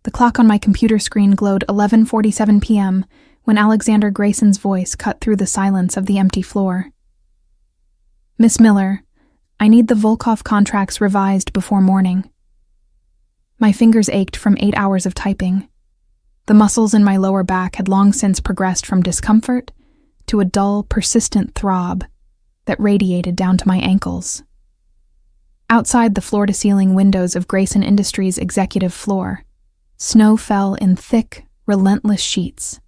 The clock on my computer screen glowed 11:47 p.m. when Alexander Grayson's voice cut through the silence of the empty floor. "Miss Miller, I need the Volkov contracts revised before morning." My fingers ached from 8 hours of typing. The muscles in my lower back had long since progressed from discomfort to a dull, persistent throb that radiated down to my ankles. Outside the floor-to-ceiling windows of Grayson Industries' executive floor, snow fell in thick, relentless sheets,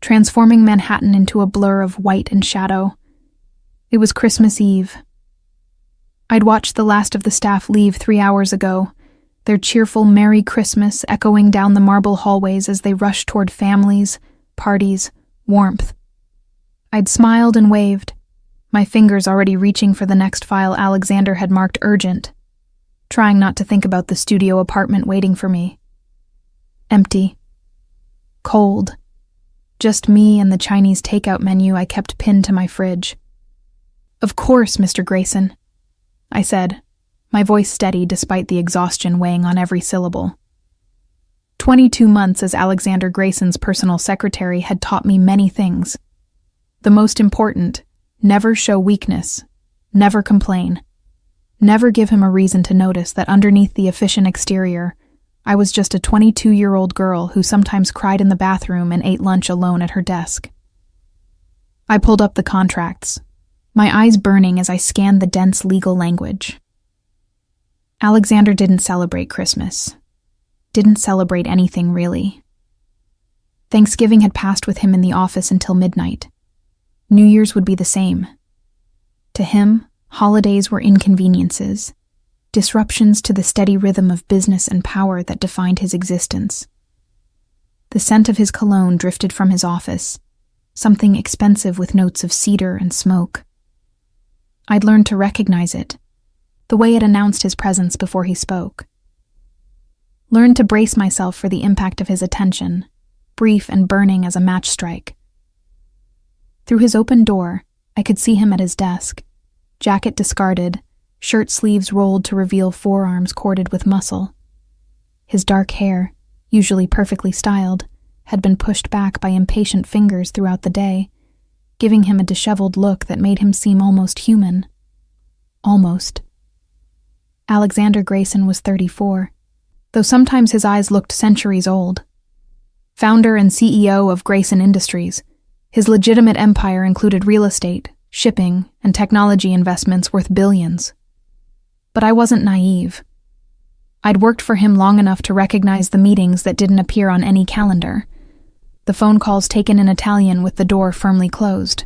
transforming Manhattan into a blur of white and shadow. It was Christmas Eve. I'd watched the last of the staff leave 3 hours ago, their cheerful Merry Christmas echoing down the marble hallways as they rushed toward families, parties, warmth. I'd smiled and waved, my fingers already reaching for the next file Alexander had marked urgent, trying not to think about the studio apartment waiting for me. Empty. Cold. Just me and the Chinese takeout menu I kept pinned to my fridge. "Of course, Mr. Grayson," I said, my voice steady despite the exhaustion weighing on every syllable. 22 months as Alexander Grayson's personal secretary had taught me many things. The most important, never show weakness, never complain, never give him a reason to notice that underneath the efficient exterior, I was just a 22-year-old girl who sometimes cried in the bathroom and ate lunch alone at her desk. I pulled up the contracts, my eyes burning as I scanned the dense legal language. Alexander didn't celebrate Christmas. Didn't celebrate anything, really. Thanksgiving had passed with him in the office until midnight. New Year's would be the same. To him, holidays were inconveniences, disruptions to the steady rhythm of business and power that defined his existence. The scent of his cologne drifted from his office, something expensive with notes of cedar and smoke. I'd learned to recognize it, the way it announced his presence before he spoke. Learned to brace myself for the impact of his attention, brief and burning as a match strike. Through his open door, I could see him at his desk, jacket discarded, shirt sleeves rolled to reveal forearms corded with muscle. His dark hair, usually perfectly styled, had been pushed back by impatient fingers throughout the day, giving him a disheveled look that made him seem almost human. Almost. Alexander Grayson was 34, though sometimes his eyes looked centuries old. Founder and CEO of Grayson Industries, his legitimate empire included real estate, shipping, and technology investments worth billions. But I wasn't naive. I'd worked for him long enough to recognize the meetings that didn't appear on any calendar, the phone calls taken in Italian with the door firmly closed,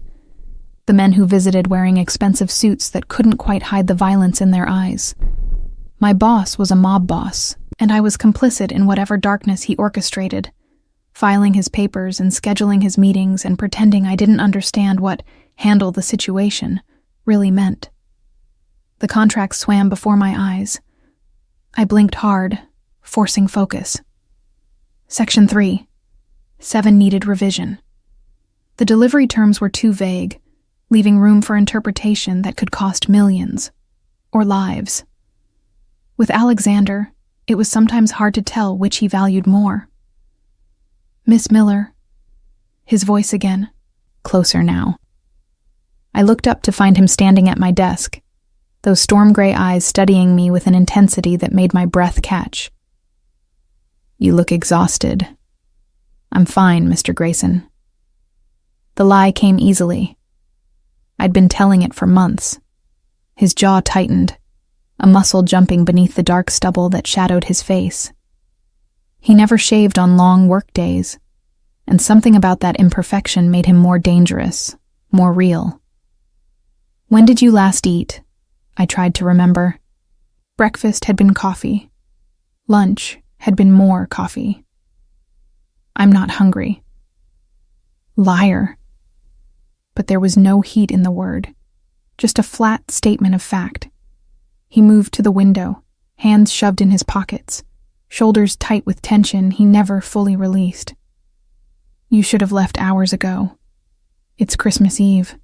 the men who visited wearing expensive suits that couldn't quite hide the violence in their eyes. My boss was a mob boss, and I was complicit in whatever darkness he orchestrated, filing his papers and scheduling his meetings and pretending I didn't understand what "handle the situation" really meant. The contract swam before my eyes. I blinked hard, forcing focus. Section 3. 7 needed revision. The delivery terms were too vague, leaving room for interpretation that could cost millions, or lives. With Alexander, it was sometimes hard to tell which he valued more. "Miss Miller." His voice again, closer now. I looked up to find him standing at my desk, those storm-gray eyes studying me with an intensity that made my breath catch. "You look exhausted." "I'm fine, Mr. Grayson." The lie came easily. I'd been telling it for months. His jaw tightened, a muscle jumping beneath the dark stubble that shadowed his face. He never shaved on long work days, and something about that imperfection made him more dangerous, more real. "When did you last eat?" I tried to remember. Breakfast had been coffee. Lunch had been more coffee. "I'm not hungry." Liar. But there was no heat in the word, just a flat statement of fact. He moved to the window, hands shoved in his pockets, shoulders tight with tension he never fully released. "You should have left hours ago. It's Christmas Eve.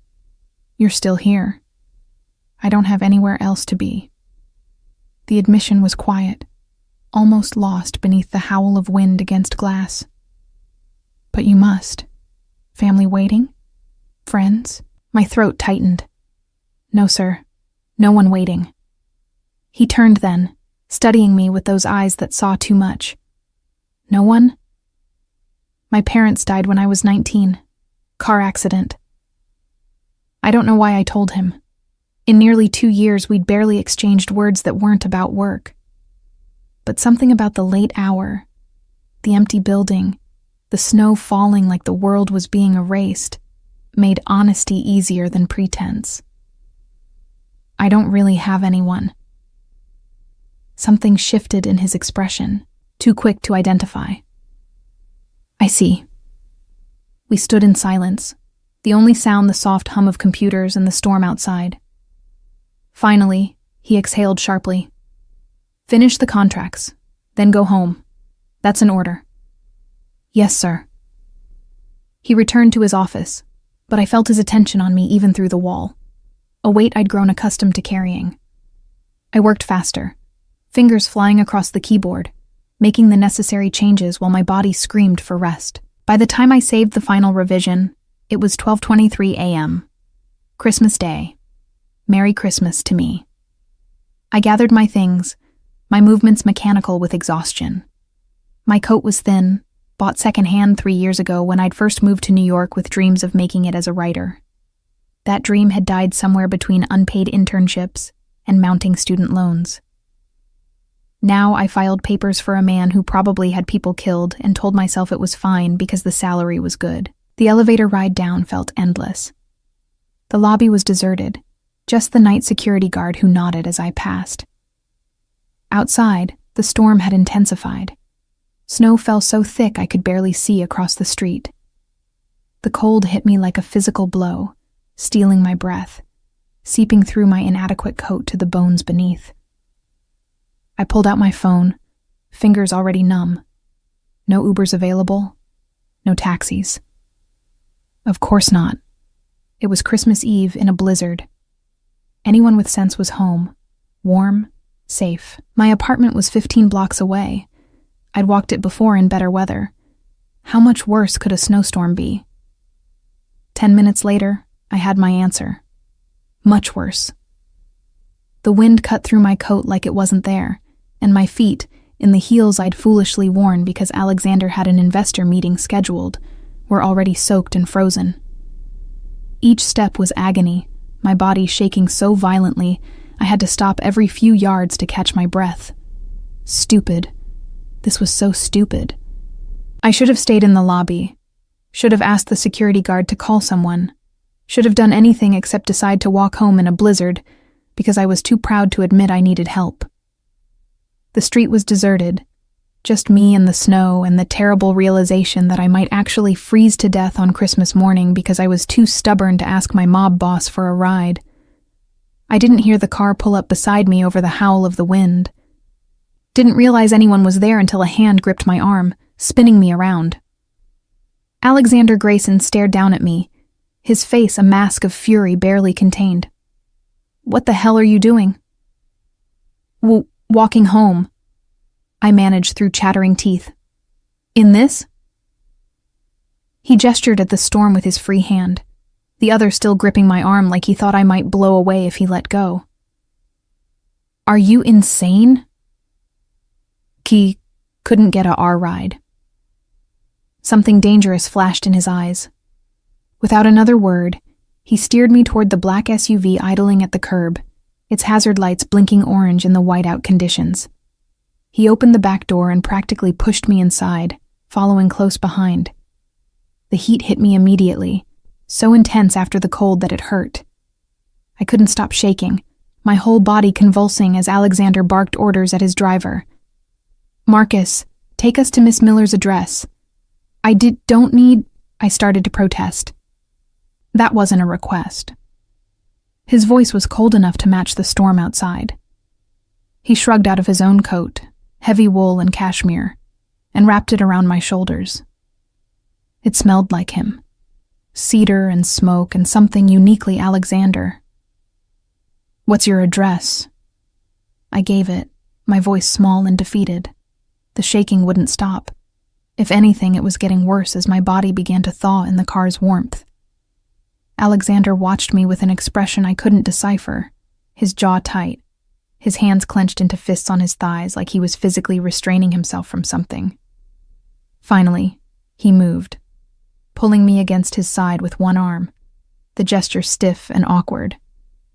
You're still here. I don't have anywhere else to be." The admission was quiet, almost lost beneath the howl of wind against glass. But you must. Family waiting? Friends? My throat tightened. No, sir. No one waiting. He turned then, studying me with those eyes that saw too much. No one? My parents died when I was 19. Car accident. I don't know why I told him. In nearly 2 years, we'd barely exchanged words that weren't about work. But something about the late hour, the empty building, the snow falling like the world was being erased, made honesty easier than pretense. I don't really have anyone. Something shifted in his expression, too quick to identify. I see. We stood in silence, the only sound the soft hum of computers and the storm outside. Finally, he exhaled sharply. Finish the contracts, then go home. That's an order. Yes, sir. He returned to his office, but I felt his attention on me even through the wall, a weight I'd grown accustomed to carrying. I worked faster, fingers flying across the keyboard, making the necessary changes while my body screamed for rest. By the time I saved the final revision, it was 12:23 a.m. Christmas Day. Merry Christmas to me. I gathered my things, my movements mechanical with exhaustion. My coat was thin, bought secondhand 3 years ago when I'd first moved to New York with dreams of making it as a writer. That dream had died somewhere between unpaid internships and mounting student loans. Now I filed papers for a man who probably had people killed and told myself it was fine because the salary was good. The elevator ride down felt endless. The lobby was deserted, just the night security guard who nodded as I passed. Outside, the storm had intensified. Snow fell so thick I could barely see across the street. The cold hit me like a physical blow, stealing my breath, seeping through my inadequate coat to the bones beneath. I pulled out my phone, fingers already numb. No Ubers available, no taxis. Of course not. It was Christmas Eve in a blizzard. Anyone with sense was home, warm, safe. My apartment was 15 blocks away. I'd walked it before in better weather. How much worse could a snowstorm be? 10 minutes later, I had my answer. Much worse. The wind cut through my coat like it wasn't there, and my feet, in the heels I'd foolishly worn because Alexander had an investor meeting scheduled, were already soaked and frozen. Each step was agony, my body shaking so violently I had to stop every few yards to catch my breath. Stupid. This was so stupid. I should have stayed in the lobby, should have asked the security guard to call someone, should have done anything except decide to walk home in a blizzard because I was too proud to admit I needed help. The street was deserted, just me and the snow and the terrible realization that I might actually freeze to death on Christmas morning because I was too stubborn to ask my mob boss for a ride. I didn't hear the car pull up beside me over the howl of the wind. Didn't realize anyone was there until a hand gripped my arm, spinning me around. Alexander Grayson stared down at me, his face a mask of fury barely contained. What the hell are you doing? Walking home. I managed through chattering teeth. In this? He gestured at the storm with his free hand, the other still gripping my arm like he thought I might blow away if he let go. Are you insane? He couldn't get a R ride. Something dangerous flashed in his eyes. Without another word, he steered me toward the black SUV idling at the curb, its hazard lights blinking orange in the whiteout conditions. He opened the back door and practically pushed me inside, following close behind. The heat hit me immediately, so intense after the cold that it hurt. I couldn't stop shaking, my whole body convulsing as Alexander barked orders at his driver. Marcus, take us to Miss Miller's address. I started to protest. That wasn't a request. His voice was cold enough to match the storm outside. He shrugged out of his own coat, heavy wool and cashmere, and wrapped it around my shoulders. It smelled like him. Cedar and smoke and something uniquely Alexander. What's your address? I gave it, my voice small and defeated. The shaking wouldn't stop. If anything, it was getting worse as my body began to thaw in the car's warmth. Alexander watched me with an expression I couldn't decipher, his jaw tight, his hands clenched into fists on his thighs like he was physically restraining himself from something. Finally, he moved, pulling me against his side with one arm, the gesture stiff and awkward,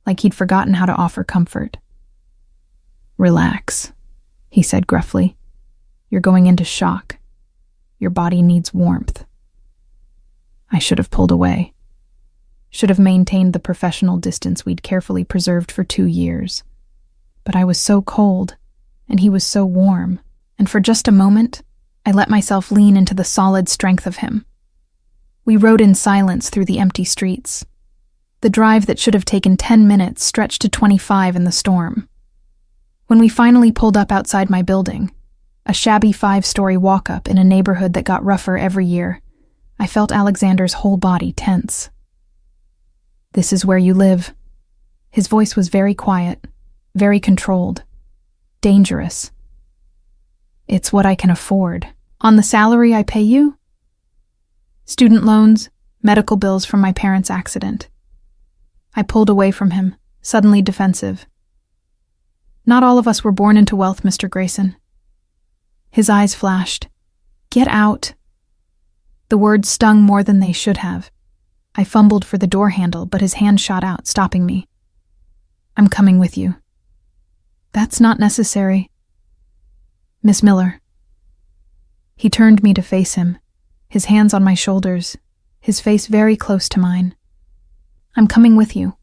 like he'd forgotten how to offer comfort. "Relax," he said gruffly. "You're going into shock. Your body needs warmth." I should have pulled away. Should have maintained the professional distance we'd carefully preserved for 2 years. But I was so cold, and he was so warm, and for just a moment, I let myself lean into the solid strength of him. We rode in silence through the empty streets. The drive that should have taken 10 minutes stretched to 25 in the storm. When we finally pulled up outside my building, a shabby 5-story walk-up in a neighborhood that got rougher every year, I felt Alexander's whole body tense. "This is where you live." His voice was very quiet, very controlled, dangerous. "It's what I can afford. On the salary I pay you?" "Student loans, medical bills from my parents' accident." I pulled away from him, suddenly defensive. "Not all of us were born into wealth, Mr. Grayson." His eyes flashed. "Get out." The words stung more than they should have. I fumbled for the door handle, but his hand shot out, stopping me. "I'm coming with you." "That's not necessary." "Miss Miller." He turned me to face him, his hands on my shoulders, his face very close to mine. "I'm coming with you.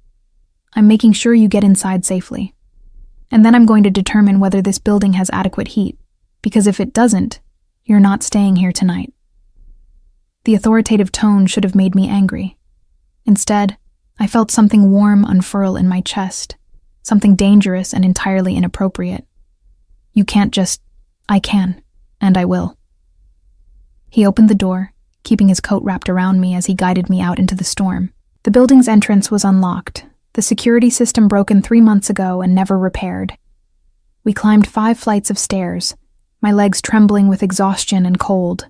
I'm making sure you get inside safely. And then I'm going to determine whether this building has adequate heat, because if it doesn't, you're not staying here tonight." The authoritative tone should have made me angry. Instead, I felt something warm unfurl in my chest, something dangerous and entirely inappropriate. "You can't just—" "I can, and I will." He opened the door, keeping his coat wrapped around me as he guided me out into the storm. The building's entrance was unlocked, the security system broken 3 months ago and never repaired. We climbed 5 flights of stairs, my legs trembling with exhaustion and cold.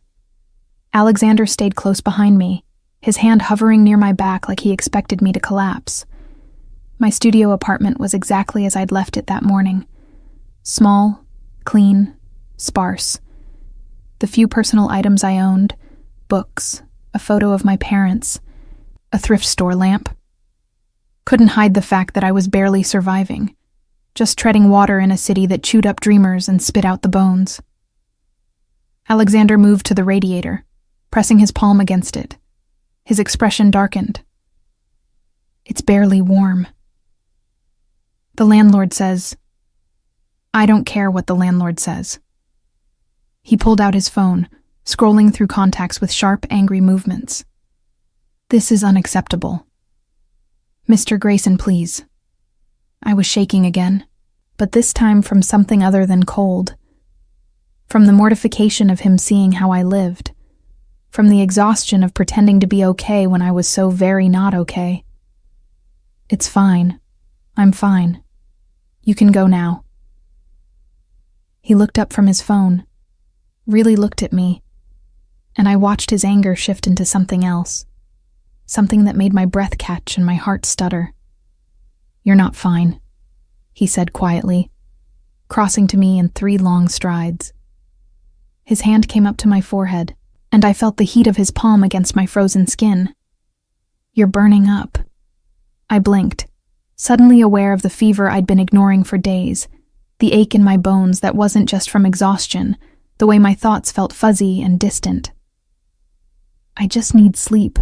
Alexander stayed close behind me, his hand hovering near my back like he expected me to collapse. My studio apartment was exactly as I'd left it that morning. Small, clean, sparse. The few personal items I owned, books, a photo of my parents, a thrift store lamp, couldn't hide the fact that I was barely surviving, just treading water in a city that chewed up dreamers and spit out the bones. Alexander moved to the radiator, pressing his palm against it. His expression darkened. "It's barely warm." "The landlord says—" "I don't care what the landlord says." He pulled out his phone, scrolling through contacts with sharp, angry movements. "This is unacceptable." "Mr. Grayson, please." I was shaking again, but this time from something other than cold. From the mortification of him seeing how I lived. From the exhaustion of pretending to be okay when I was so very not okay. "It's fine. I'm fine. You can go now." He looked up from his phone, really looked at me, and I watched his anger shift into something else, something that made my breath catch and my heart stutter. "You're not fine," he said quietly, crossing to me in 3 long strides. His hand came up to my forehead, and I felt the heat of his palm against my frozen skin. "You're burning up." I blinked, suddenly aware of the fever I'd been ignoring for days, the ache in my bones that wasn't just from exhaustion, the way my thoughts felt fuzzy and distant. "I just need sleep."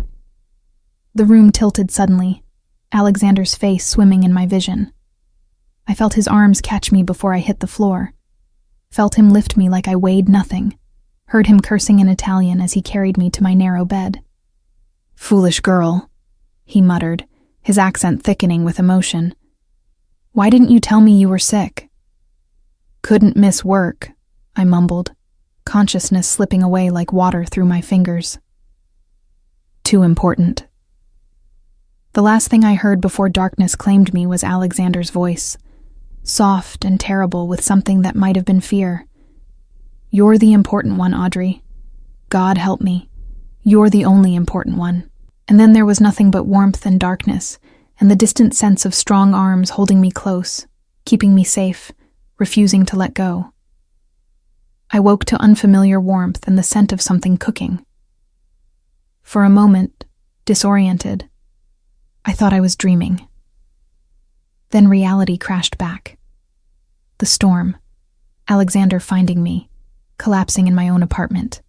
The room tilted suddenly, Alexander's face swimming in my vision. I felt his arms catch me before I hit the floor, felt him lift me like I weighed nothing, heard him cursing in Italian as he carried me to my narrow bed. "Foolish girl," he muttered, his accent thickening with emotion. "Why didn't you tell me you were sick?" "Couldn't miss work," I mumbled, consciousness slipping away like water through my fingers. "Too important." The last thing I heard before darkness claimed me was Alexander's voice, soft and terrible with something that might have been fear. You're the important one, Audrey. God help me. You're the only important one. And then there was nothing but warmth and darkness, and the distant sense of strong arms holding me close, keeping me safe, refusing to let go. I woke to unfamiliar warmth and the scent of something cooking. For a moment, disoriented, I thought I was dreaming. Then reality crashed back. The storm, Alexander finding me, collapsing in my own apartment.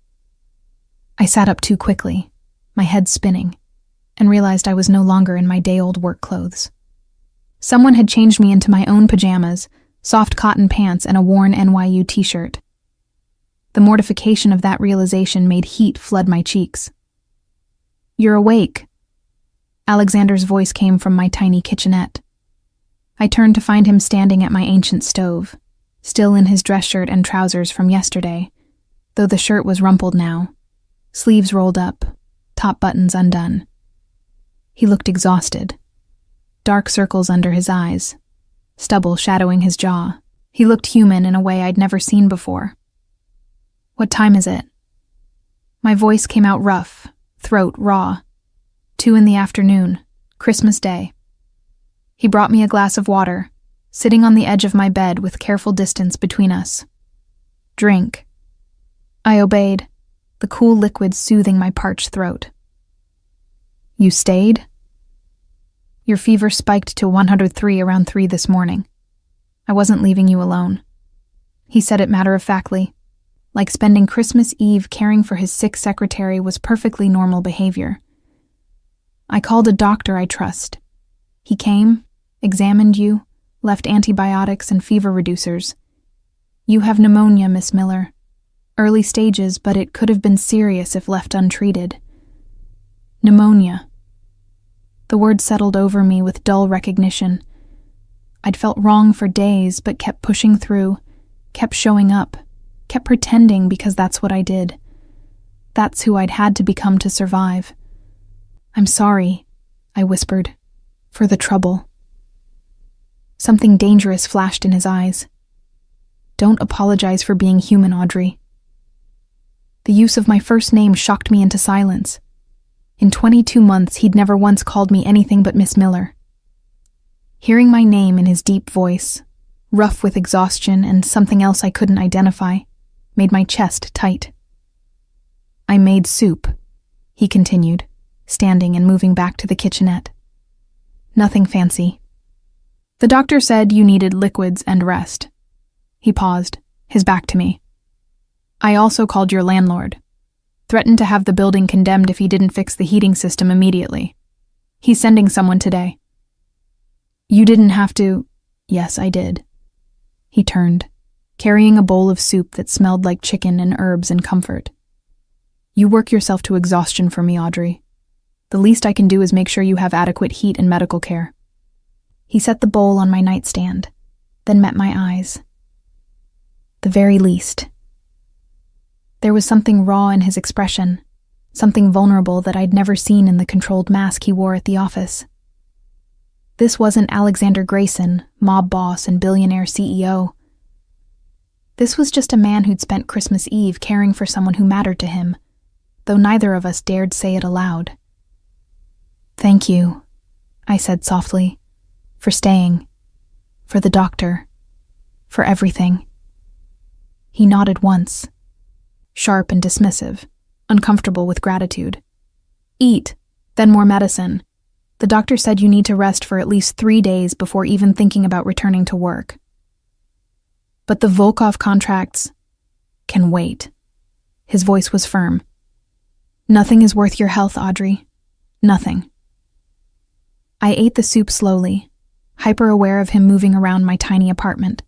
I sat up too quickly, my head spinning, and realized I was no longer in my day-old work clothes. Someone had changed me into my own pajamas, soft cotton pants, and a worn NYU t-shirt. The mortification of that realization made heat flood my cheeks. "You're awake." Alexander's voice came from my tiny kitchenette. I turned to find him standing at my ancient stove, still in his dress shirt and trousers from yesterday, though the shirt was rumpled now, sleeves rolled up, top buttons undone. He looked exhausted. Dark circles under his eyes, stubble shadowing his jaw. He looked human in a way I'd never seen before. "What time is it?" My voice came out rough, throat raw. 2 in the afternoon, Christmas Day. He brought me a glass of water, sitting on the edge of my bed with careful distance between us. "Drink." I obeyed, the cool liquid soothing my parched throat. "You stayed?" "Your fever spiked to 103 around 3 this morning. I wasn't leaving you alone." He said it matter-of-factly, like spending Christmas Eve caring for his sick secretary was perfectly normal behavior. "I called a doctor I trust. He came, examined you, left antibiotics and fever reducers. You have pneumonia, Miss Miller. Early stages, but it could have been serious if left untreated." Pneumonia. The word settled over me with dull recognition. I'd felt wrong for days, but kept pushing through, kept showing up, kept pretending because that's what I did. That's who I'd had to become to survive. "I'm sorry," I whispered, "for the trouble." Something dangerous flashed in his eyes. "Don't apologize for being human, Audrey." The use of my first name shocked me into silence. In 22 months, he'd never once called me anything but Miss Miller. Hearing my name in his deep voice, rough with exhaustion and something else I couldn't identify, made my chest tight. "I made soup," he continued, standing and moving back to the kitchenette. "Nothing fancy. The doctor said you needed liquids and rest." He paused, his back to me. "I also called your landlord. Threatened to have the building condemned if he didn't fix the heating system immediately. He's sending someone today." "You didn't have to—" "Yes, I did." He turned, carrying a bowl of soup that smelled like chicken and herbs and comfort. "You work yourself to exhaustion for me, Audrey. The least I can do is make sure you have adequate heat and medical care." He set the bowl on my nightstand, then met my eyes. "The very least." There was something raw in his expression, something vulnerable that I'd never seen in the controlled mask he wore at the office. This wasn't Alexander Grayson, mob boss and billionaire CEO. This was just a man who'd spent Christmas Eve caring for someone who mattered to him, though neither of us dared say it aloud. "Thank you," I said softly, "for staying, for the doctor, for everything." He nodded once, sharp and dismissive, uncomfortable with gratitude. "Eat, then more medicine. The doctor said you need to rest for at least 3 days before even thinking about returning to work." "But the Volkov contracts can wait." His voice was firm. "Nothing is worth your health, Audrey. Nothing." I ate the soup slowly, hyper-aware of him moving around my tiny apartment,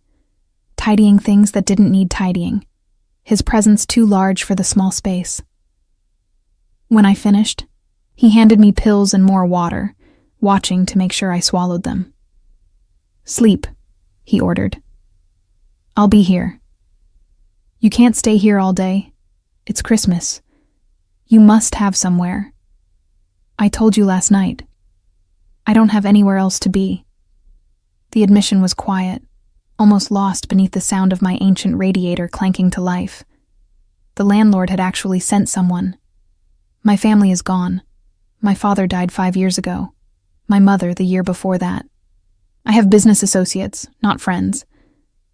tidying things that didn't need tidying, his presence too large for the small space. When I finished, he handed me pills and more water, watching to make sure I swallowed them. "Sleep," he ordered. "I'll be here." "You can't stay here all day. It's Christmas. You must have somewhere." "I told you last night. I don't have anywhere else to be." The admission was quiet, almost lost beneath the sound of my ancient radiator clanking to life, The landlord had actually sent someone. My family is gone. My father died 5 years ago. My mother the year before that. I have business associates, not friends.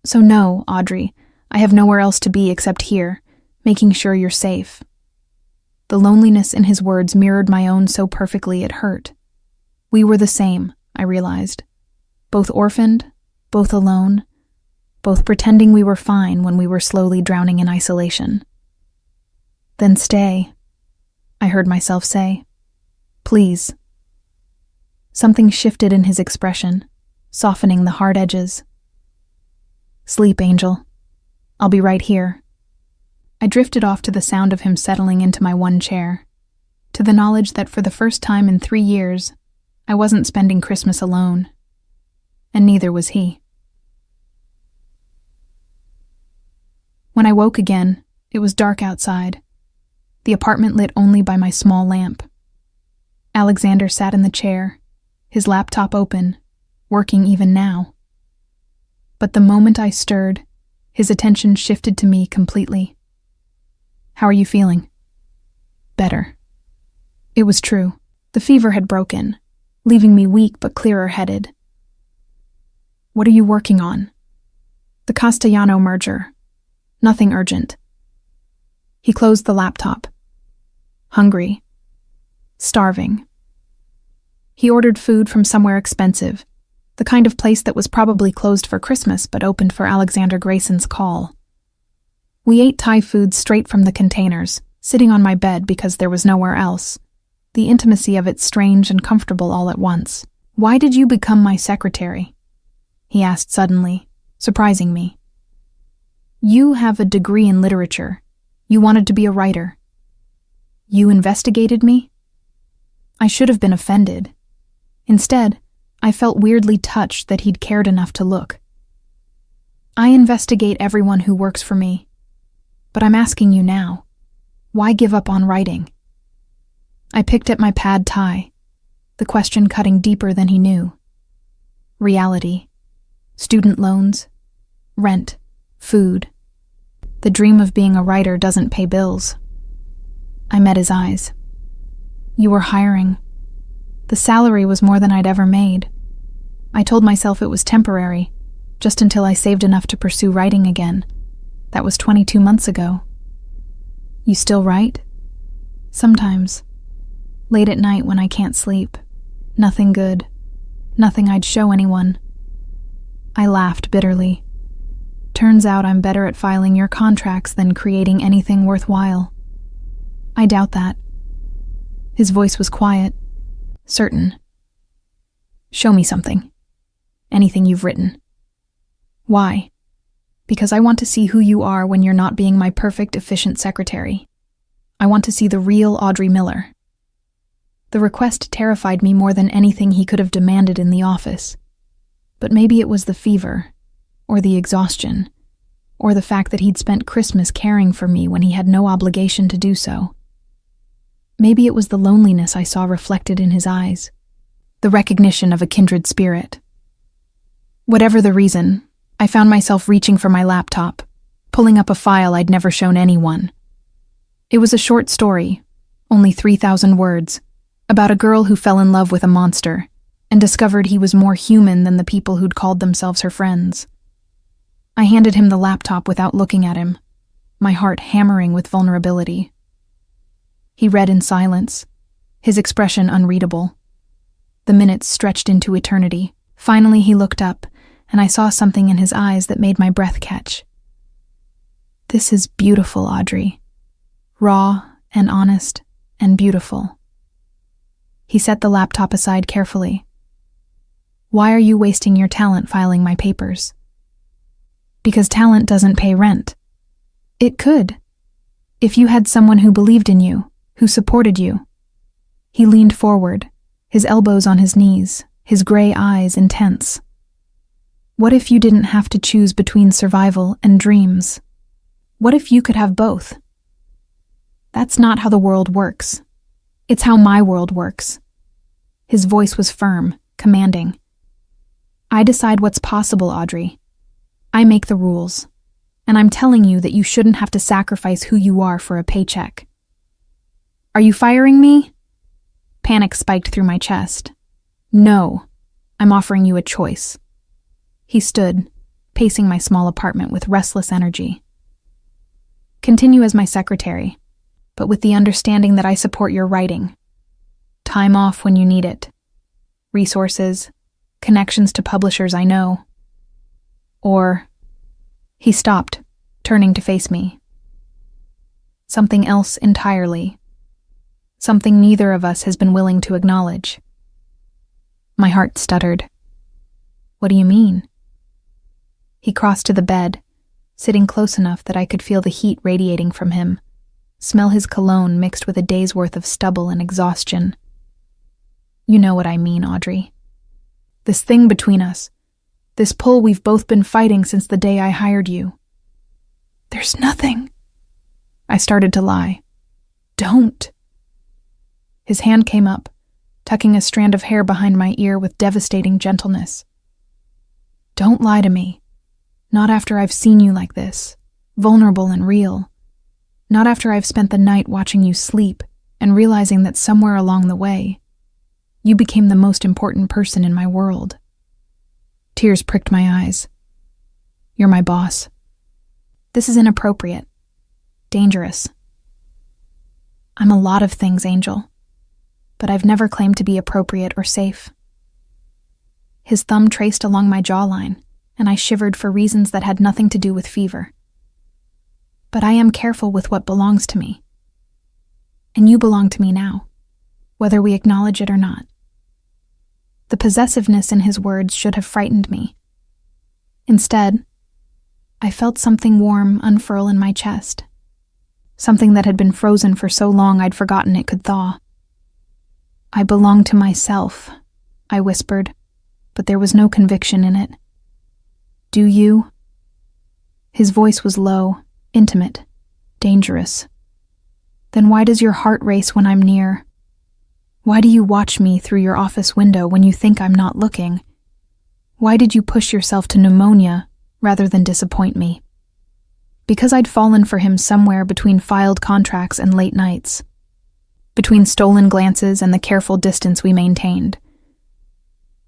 So no, Audrey, I have nowhere else to be except here, making sure you're safe. The loneliness in his words mirrored my own so perfectly it hurt. We were the same, I realized. Both orphaned, both alone, both pretending we were fine when we were slowly drowning in isolation. Then stay, I heard myself say. Please. Something shifted in his expression, softening the hard edges. Sleep, Angel. I'll be right here. I drifted off to the sound of him settling into my one chair, to the knowledge that for the first time in 3 years, I wasn't spending Christmas alone. And neither was he. When I woke again, it was dark outside, the apartment lit only by my small lamp. Alexander sat in the chair, his laptop open, working even now. But the moment I stirred, his attention shifted to me completely. How are you feeling? Better. It was true. The fever had broken, leaving me weak but clearer-headed. What are you working on? The Castellano merger. Nothing urgent. He closed the laptop. Hungry. Starving. He ordered food from somewhere expensive, the kind of place that was probably closed for Christmas but opened for Alexander Grayson's call. We ate Thai food straight from the containers, sitting on my bed because there was nowhere else. The intimacy of it strange and comfortable all at once. Why did you become my secretary? He asked suddenly, surprising me. You have a degree in literature. You wanted to be a writer. You investigated me? I should have been offended. Instead, I felt weirdly touched that he'd cared enough to look. I investigate everyone who works for me. But I'm asking you now, why give up on writing? I picked at my pad thai, the question cutting deeper than he knew. Reality, student loans, rent, food. The dream of being a writer doesn't pay bills. I met his eyes. You were hiring. The salary was more than I'd ever made. I told myself it was temporary, just until I saved enough to pursue writing again. That was 22 months ago. You still write? Sometimes. Late at night when I can't sleep. Nothing good. Nothing I'd show anyone. I laughed bitterly. Turns out I'm better at filing your contracts than creating anything worthwhile. I doubt that. His voice was quiet, certain. Show me something. Anything you've written. Why? Because I want to see who you are when you're not being my perfect, efficient secretary. I want to see the real Audrey Miller. The request terrified me more than anything he could have demanded in the office. But maybe it was the fever, or the exhaustion, or the fact that he'd spent Christmas caring for me when he had no obligation to do so. Maybe it was the loneliness I saw reflected in his eyes, the recognition of a kindred spirit. Whatever the reason, I found myself reaching for my laptop, pulling up a file I'd never shown anyone. It was a short story, only 3,000 words, about a girl who fell in love with a monster and discovered he was more human than the people who'd called themselves her friends. I handed him the laptop without looking at him, my heart hammering with vulnerability. He read in silence, his expression unreadable. The minutes stretched into eternity. Finally he looked up, and I saw something in his eyes that made my breath catch. This is beautiful, Audrey. Raw and honest and beautiful. He set the laptop aside carefully. Why are you wasting your talent filing my papers? Because talent doesn't pay rent. It could. If you had someone who believed in you, who supported you. He leaned forward, his elbows on his knees, his gray eyes intense. What if you didn't have to choose between survival and dreams? What if you could have both? That's not how the world works. It's how my world works. His voice was firm, commanding. I decide what's possible, Audrey. I make the rules. And I'm telling you that you shouldn't have to sacrifice who you are for a paycheck. Are you firing me? Panic spiked through my chest. No, I'm offering you a choice. He stood, pacing my small apartment with restless energy. Continue as my secretary, but with the understanding that I support your writing. Time off when you need it. Resources, connections to publishers I know. Or... He stopped, turning to face me. Something else entirely. Something neither of us has been willing to acknowledge. My heart stuttered. What do you mean? He crossed to the bed, sitting close enough that I could feel the heat radiating from him, smell his cologne mixed with a day's worth of stubble and exhaustion. You know what I mean, Audrey. This thing between us. This pull we've both been fighting since the day I hired you. There's nothing. I started to lie. Don't. His hand came up, tucking a strand of hair behind my ear with devastating gentleness. Don't lie to me. Not after I've seen you like this, vulnerable and real. Not after I've spent the night watching you sleep and realizing that somewhere along the way, you became the most important person in my world. Tears pricked my eyes. You're my boss. This is inappropriate. Dangerous. I'm a lot of things, Angel, but I've never claimed to be appropriate or safe. His thumb traced along my jawline, and I shivered for reasons that had nothing to do with fever. But I am careful with what belongs to me. And you belong to me now, whether we acknowledge it or not. The possessiveness in his words should have frightened me. Instead, I felt something warm unfurl in my chest, something that had been frozen for so long I'd forgotten it could thaw. I belong to myself, I whispered, but there was no conviction in it. Do you? His voice was low, intimate, dangerous. Then why does your heart race when I'm near? Why do you watch me through your office window when you think I'm not looking? Why did you push yourself to pneumonia rather than disappoint me? Because I'd fallen for him somewhere between filed contracts and late nights. Between stolen glances and the careful distance we maintained.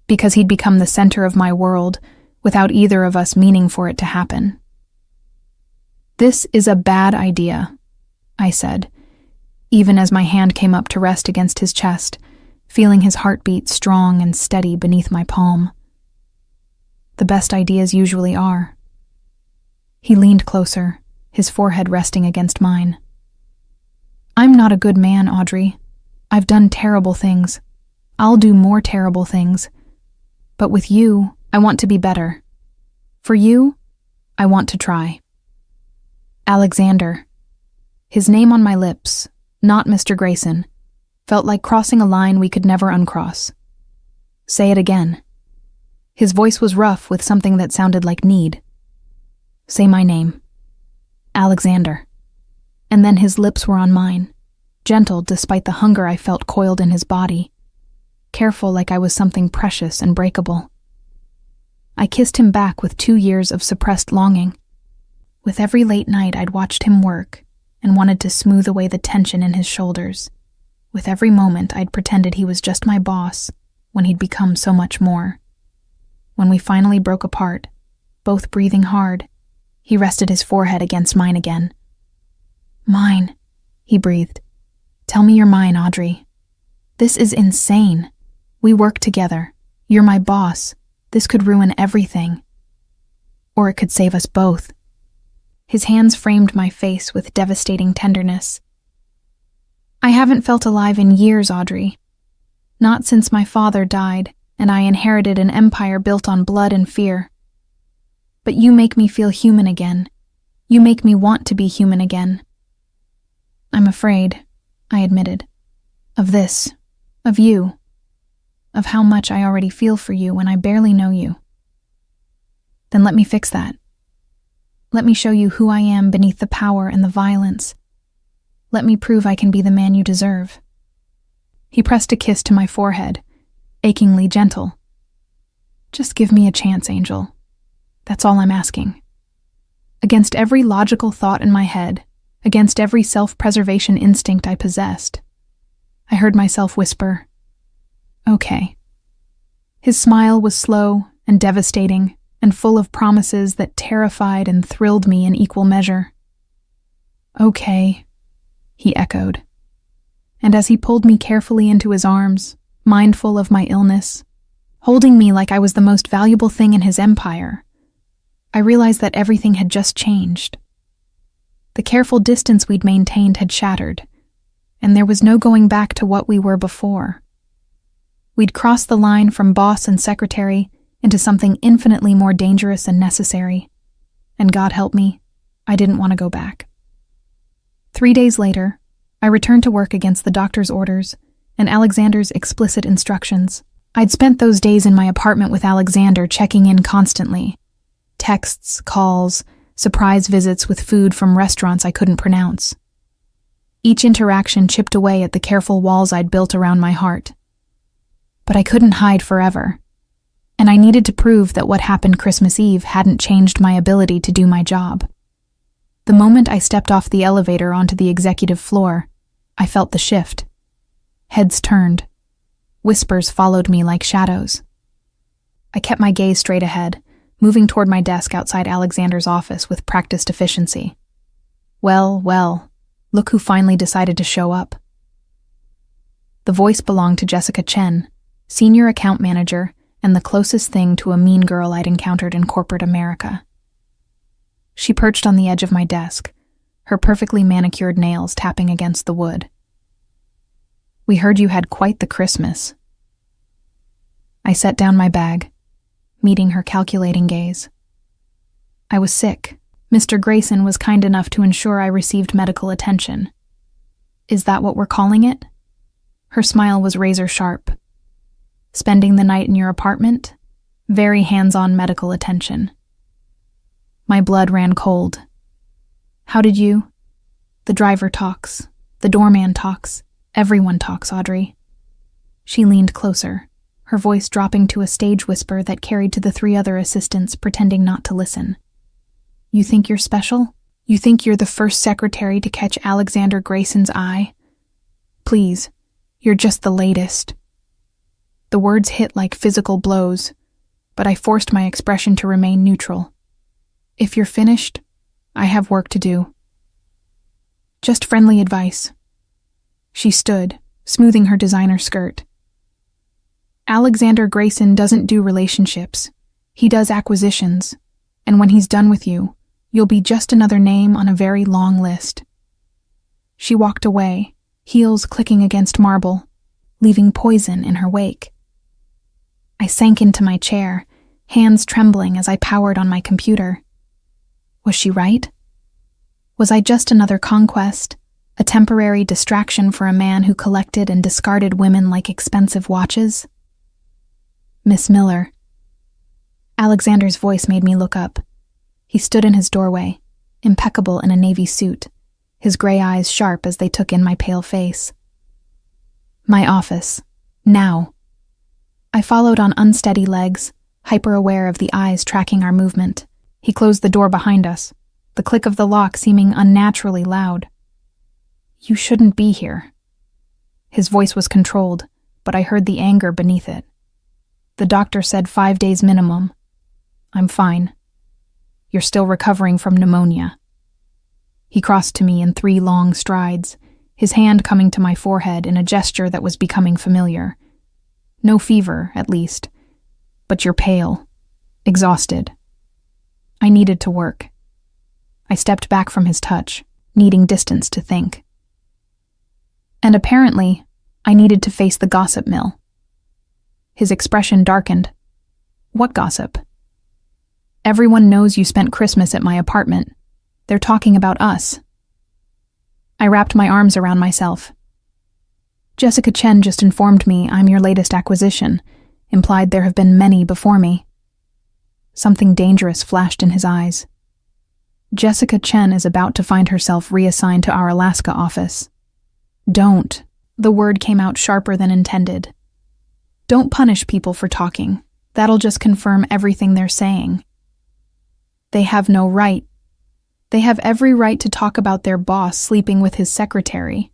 Because he'd become the center of my world without either of us meaning for it to happen. This is a bad idea, I said, even as my hand came up to rest against his chest, feeling his heartbeat strong and steady beneath my palm. The best ideas usually are. He leaned closer, his forehead resting against mine. I'm not a good man, Audrey. I've done terrible things. I'll do more terrible things. But with you, I want to be better. For you, I want to try. Alexander. His name on my lips, not Mr. Grayson, felt like crossing a line we could never uncross. Say it again. His voice was rough with something that sounded like need. Say my name. Alexander. And then his lips were on mine, gentle despite the hunger I felt coiled in his body, careful like I was something precious and breakable. I kissed him back with 2 years of suppressed longing. With every late night I'd watched him work and wanted to smooth away the tension in his shoulders. With every moment I'd pretended he was just my boss when he'd become so much more. When we finally broke apart, both breathing hard, he rested his forehead against mine again. Mine, he breathed. Tell me you're mine, Audrey. This is insane. We work together. You're my boss. This could ruin everything. Or it could save us both. His hands framed my face with devastating tenderness. I haven't felt alive in years, Audrey. Not since my father died, and I inherited an empire built on blood and fear. But you make me feel human again. You make me want to be human again. I'm afraid, I admitted, of this, of you, of how much I already feel for you when I barely know you. Then let me fix that. Let me show you who I am beneath the power and the violence. Let me prove I can be the man you deserve. He pressed a kiss to my forehead, achingly gentle. Just give me a chance, Angel. That's all I'm asking. against every logical thought in my head, against every self-preservation instinct I possessed. I heard myself whisper, "Okay." His smile was slow and devastating and full of promises that terrified and thrilled me in equal measure. "Okay," he echoed. And as he pulled me carefully into his arms, mindful of my illness, holding me like I was the most valuable thing in his empire, I realized that everything had just changed. The careful distance we'd maintained had shattered, and there was no going back to what we were before. We'd crossed the line from boss and secretary into something infinitely more dangerous and necessary, and God help me, I didn't want to go back. 3 days later, I returned to work against the doctor's orders and Alexander's explicit instructions. I'd spent those days in my apartment with Alexander, checking in constantly. Texts, calls, surprise visits with food from restaurants I couldn't pronounce. Each interaction chipped away at the careful walls I'd built around my heart. But I couldn't hide forever, and I needed to prove that what happened Christmas Eve hadn't changed my ability to do my job. The moment I stepped off the elevator onto the executive floor, I felt the shift. Heads turned. Whispers followed me like shadows. I kept my gaze straight ahead, moving toward my desk outside Alexander's office with practiced efficiency. Well, look who finally decided to show up. The voice belonged to Jessica Chen, senior account manager and the closest thing to a mean girl I'd encountered in corporate America. She perched on the edge of my desk, her perfectly manicured nails tapping against the wood. "We heard you had quite the Christmas." I set down my bag, meeting her calculating gaze. "I was sick. Mr. Grayson was kind enough to ensure I received medical attention." "Is that what we're calling it?" Her smile was razor sharp. "Spending the night in your apartment? Very hands-on medical attention." My blood ran cold. "How did you?" "The driver talks. The doorman talks. Everyone talks, Audrey." She leaned closer, her voice dropping to a stage whisper that carried to the 3 other assistants, pretending not to listen. "You think you're special? You think you're the first secretary to catch Alexander Grayson's eye? Please, you're just the latest." The words hit like physical blows, but I forced my expression to remain neutral. "If you're finished, I have work to do." "Just friendly advice." She stood, smoothing her designer skirt. "Alexander Grayson doesn't do relationships. He does acquisitions, and when he's done with you, you'll be just another name on a very long list." She walked away, heels clicking against marble, leaving poison in her wake. I sank into my chair, hands trembling as I powered on my computer. Was she right? Was I just another conquest, a temporary distraction for a man who collected and discarded women like expensive watches? "Miss Miller." Alexander's voice made me look up. He stood in his doorway, impeccable in a navy suit, his gray eyes sharp as they took in my pale face. "My office. Now." I followed on unsteady legs, hyper-aware of the eyes tracking our movement. He closed the door behind us, the click of the lock seeming unnaturally loud. "You shouldn't be here." His voice was controlled, but I heard the anger beneath it. "The doctor said 5 days minimum. I'm fine. You're still recovering from pneumonia." He crossed to me in 3 long strides, his hand coming to my forehead in a gesture that was becoming familiar. "No fever, at least. But you're pale. Exhausted." I needed to work. I stepped back from his touch, needing distance to think. And apparently, I needed to face the gossip mill. His expression darkened. "What gossip?" "Everyone knows you spent Christmas at my apartment. They're talking about us." I wrapped my arms around myself. "Jessica Chen just informed me I'm your latest acquisition, implied there have been many before me." Something dangerous flashed in his eyes. "Jessica Chen is about to find herself reassigned to our Alaska office." "Don't." The word came out sharper than intended. "Don't punish people for talking. That'll just confirm everything they're saying." "They have no right." They have every right to talk about their boss sleeping with his secretary.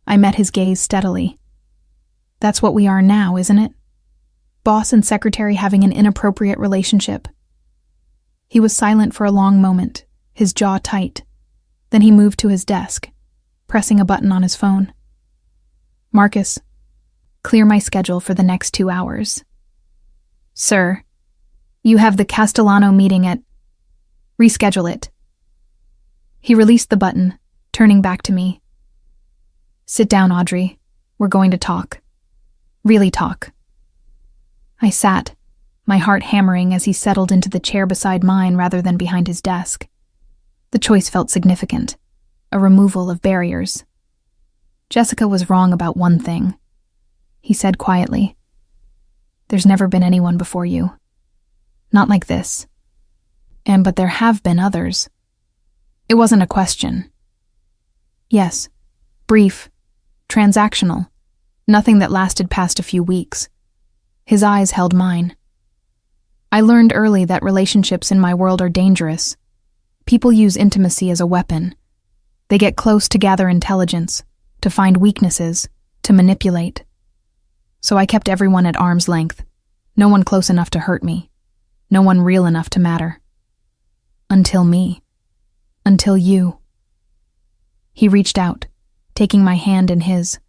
I met his gaze steadily. That's what we are now, isn't it? Boss and secretary having an inappropriate relationship. He was silent for a long moment, his jaw tight. Then he moved to his desk, pressing a button on his phone. Marcus, clear my schedule for the next 2 hours. Sir, you have the Castellano meeting at... Reschedule it. He released the button, turning back to me. Sit down, Audrey. We're going to talk. Really talk. I sat, my heart hammering as he settled into the chair beside mine rather than behind his desk. The choice felt significant, a removal of barriers. Jessica was wrong about one thing. He said quietly, There's never been anyone before you. Not like this. But there have been others. It wasn't a question. Yes, brief, transactional, nothing that lasted past a few weeks. His eyes held mine. I learned early that relationships in my world are dangerous. People use intimacy as a weapon. They get close to gather intelligence, to find weaknesses, to manipulate. So I kept everyone at arm's length. No one close enough to hurt me. No one real enough to matter. Until me. Until you. He reached out, taking my hand in his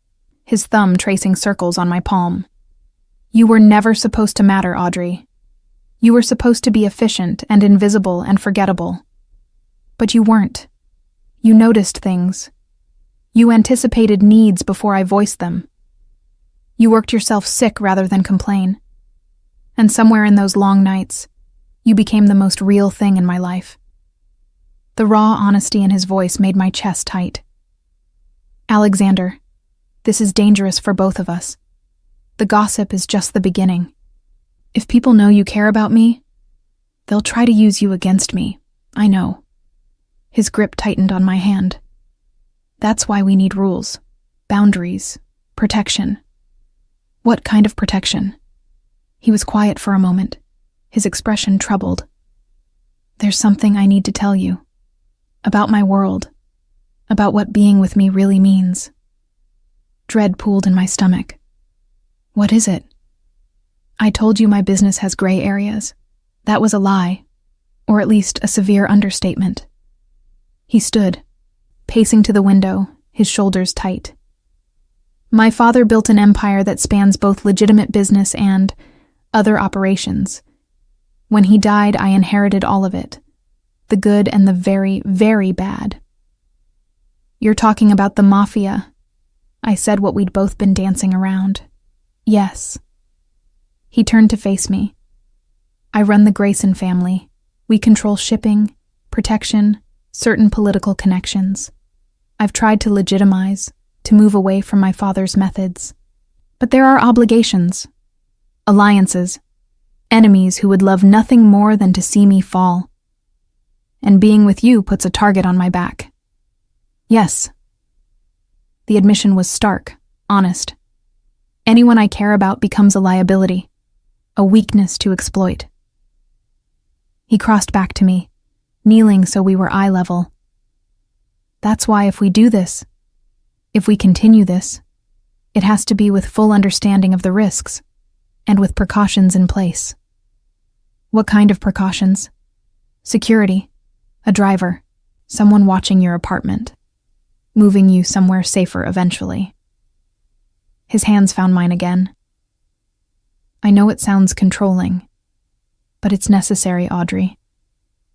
thumb tracing circles on my palm. You were never supposed to matter, Audrey. You were supposed to be efficient and invisible and forgettable. But you weren't. You noticed things. You anticipated needs before I voiced them. You worked yourself sick rather than complain. And somewhere in those long nights, you became the most real thing in my life. The raw honesty in his voice made my chest tight. Alexander, this is dangerous for both of us. The gossip is just the beginning. If people know you care about me, they'll try to use you against me. I know. His grip tightened on my hand. That's why we need rules, boundaries, protection. What kind of protection? He was quiet for a moment, his expression troubled. There's something I need to tell you. About my world. About what being with me really means. Dread pooled in my stomach. What is it? I told you my business has gray areas. That was a lie, or at least a severe understatement. He stood, pacing to the window, his shoulders tight. My father built an empire that spans both legitimate business and other operations. When he died, I inherited all of it. The good and the very, very bad. You're talking about the Mafia. I said what we'd both been dancing around. Yes. He turned to face me. I run the Grayson family. We control shipping, protection, certain political connections. I've tried to legitimize, to move away from my father's methods. But there are obligations, alliances, enemies who would love nothing more than to see me fall. And being with you puts a target on my back. Yes. The admission was stark, honest. Anyone I care about becomes a liability, a weakness to exploit. He crossed back to me, kneeling so we were eye level. That's why if we do this, if we continue this, it has to be with full understanding of the risks, and with precautions in place. What kind of precautions? Security, a driver, someone watching your apartment, moving you somewhere safer eventually. His hands found mine again. I know it sounds controlling, but it's necessary, Audrey.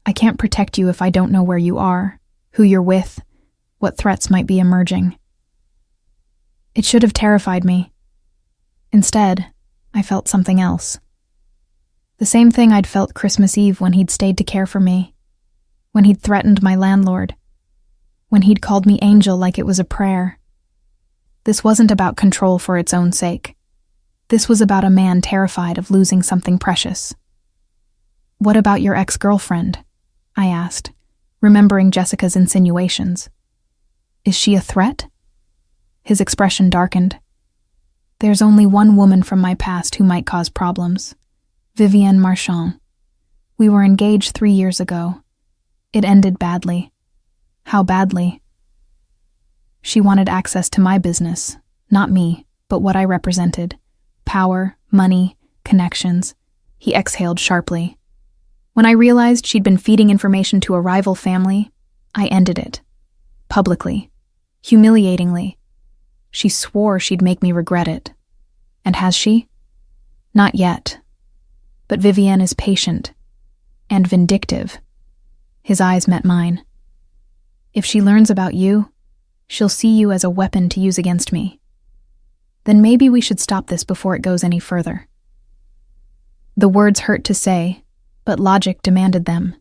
I can't protect you if I don't know where you are, who you're with, what threats might be emerging. It should have terrified me. Instead, I felt something else. The same thing I'd felt Christmas Eve when he'd stayed to care for me, when he'd threatened my landlord, when he'd called me angel like it was a prayer. This wasn't about control for its own sake. This was about a man terrified of losing something precious. What about your ex-girlfriend? I asked, remembering Jessica's insinuations. Is she a threat? His expression darkened. There's only one woman from my past who might cause problems. Vivienne Marchand. We were engaged 3 years ago. It ended badly. How badly? She wanted access to my business, not me, but what I represented. Power, money, connections. He exhaled sharply. When I realized she'd been feeding information to a rival family, I ended it. Publicly. Humiliatingly. She swore she'd make me regret it. And has she? Not yet. But Vivienne is patient. And vindictive. His eyes met mine. If she learns about you, she'll see you as a weapon to use against me. Then maybe we should stop this before it goes any further. The words hurt to say, but logic demanded them.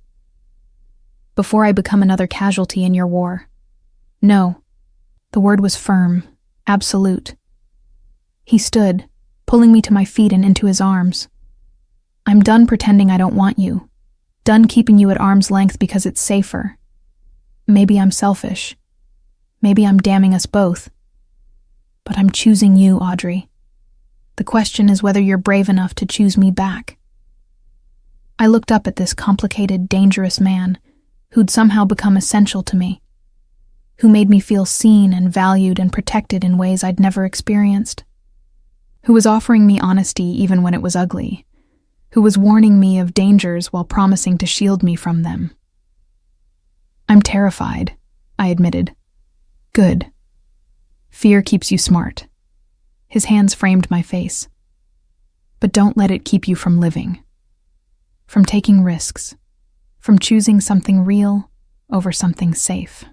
Before I become another casualty in your war. No. The word was firm, absolute. He stood, pulling me to my feet and into his arms. I'm done pretending I don't want you. Done keeping you at arm's length because it's safer. Maybe I'm selfish. Maybe I'm damning us both. But I'm choosing you, Audrey. The question is whether you're brave enough to choose me back. I looked up at this complicated, dangerous man who'd somehow become essential to me, who made me feel seen and valued and protected in ways I'd never experienced, who was offering me honesty even when it was ugly, who was warning me of dangers while promising to shield me from them. I'm terrified, I admitted. Good. Fear keeps you smart. His hands framed my face. But don't let it keep you from living. From taking risks. From choosing something real over something safe.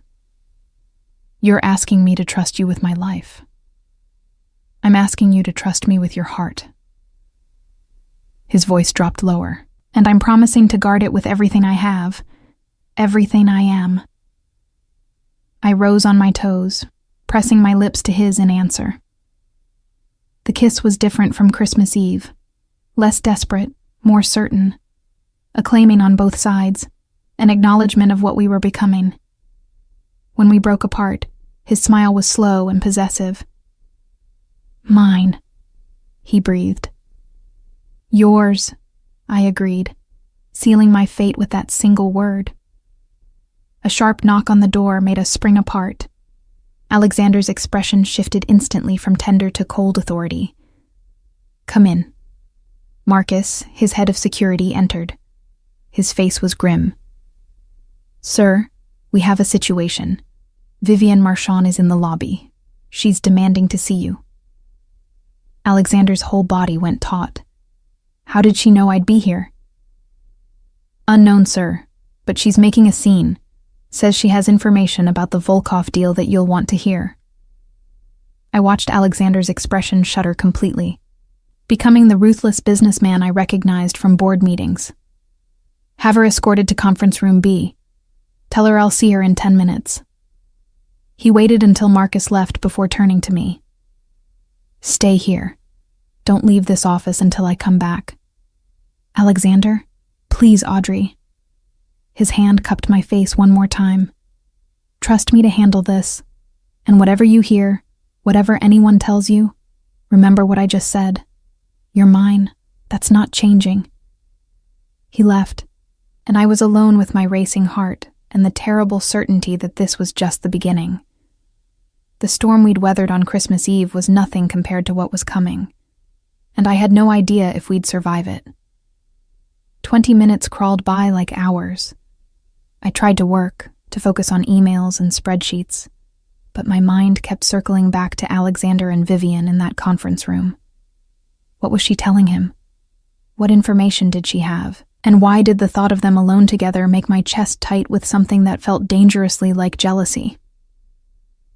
You're asking me to trust you with my life. I'm asking you to trust me with your heart. His voice dropped lower, and I'm promising to guard it with everything I have, everything I am. I rose on my toes, pressing my lips to his in answer. The kiss was different from Christmas Eve, less desperate, more certain, a claiming on both sides, an acknowledgement of what we were becoming. When we broke apart, his smile was slow and possessive. Mine, he breathed. Yours, I agreed, sealing my fate with that single word. A sharp knock on the door made us spring apart. Alexander's expression shifted instantly from tender to cold authority. Come in. Marcus, his head of security, entered. His face was grim. Sir, we have a situation. Vivienne Marchand is in the lobby. She's demanding to see you. Alexander's whole body went taut. How did she know I'd be here? Unknown, sir, but she's making a scene. Says she has information about the Volkov deal that you'll want to hear. I watched Alexander's expression shudder completely, becoming the ruthless businessman I recognized from board meetings. Have her escorted to conference room B. Tell her I'll see her in 10 minutes. He waited until Marcus left before turning to me. Stay here. Don't leave this office until I come back. Alexander, please, Audrey. His hand cupped my face one more time. Trust me to handle this, and whatever you hear, whatever anyone tells you, remember what I just said. You're mine. That's not changing. He left, and I was alone with my racing heart and the terrible certainty that this was just the beginning. The storm we'd weathered on Christmas Eve was nothing compared to what was coming, and I had no idea if we'd survive it. 20 minutes crawled by like hours. I tried to work, to focus on emails and spreadsheets, but my mind kept circling back to Alexander and Vivienne in that conference room. What was she telling him? What information did she have? And why did the thought of them alone together make my chest tight with something that felt dangerously like jealousy?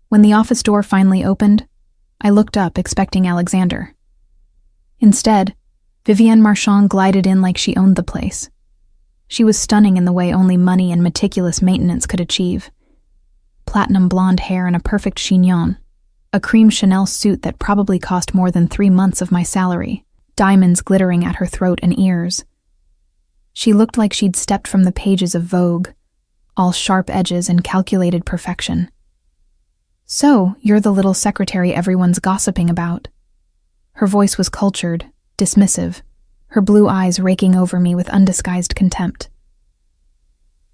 When the office door finally opened, I looked up expecting Alexander. Instead, Vivienne Marchand glided in like she owned the place. She was stunning in the way only money and meticulous maintenance could achieve. Platinum blonde hair and a perfect chignon, a cream Chanel suit that probably cost more than 3 months of my salary, diamonds glittering at her throat and ears. She looked like she'd stepped from the pages of Vogue, all sharp edges and calculated perfection. So, you're the little secretary everyone's gossiping about. Her voice was cultured, dismissive, her blue eyes raking over me with undisguised contempt.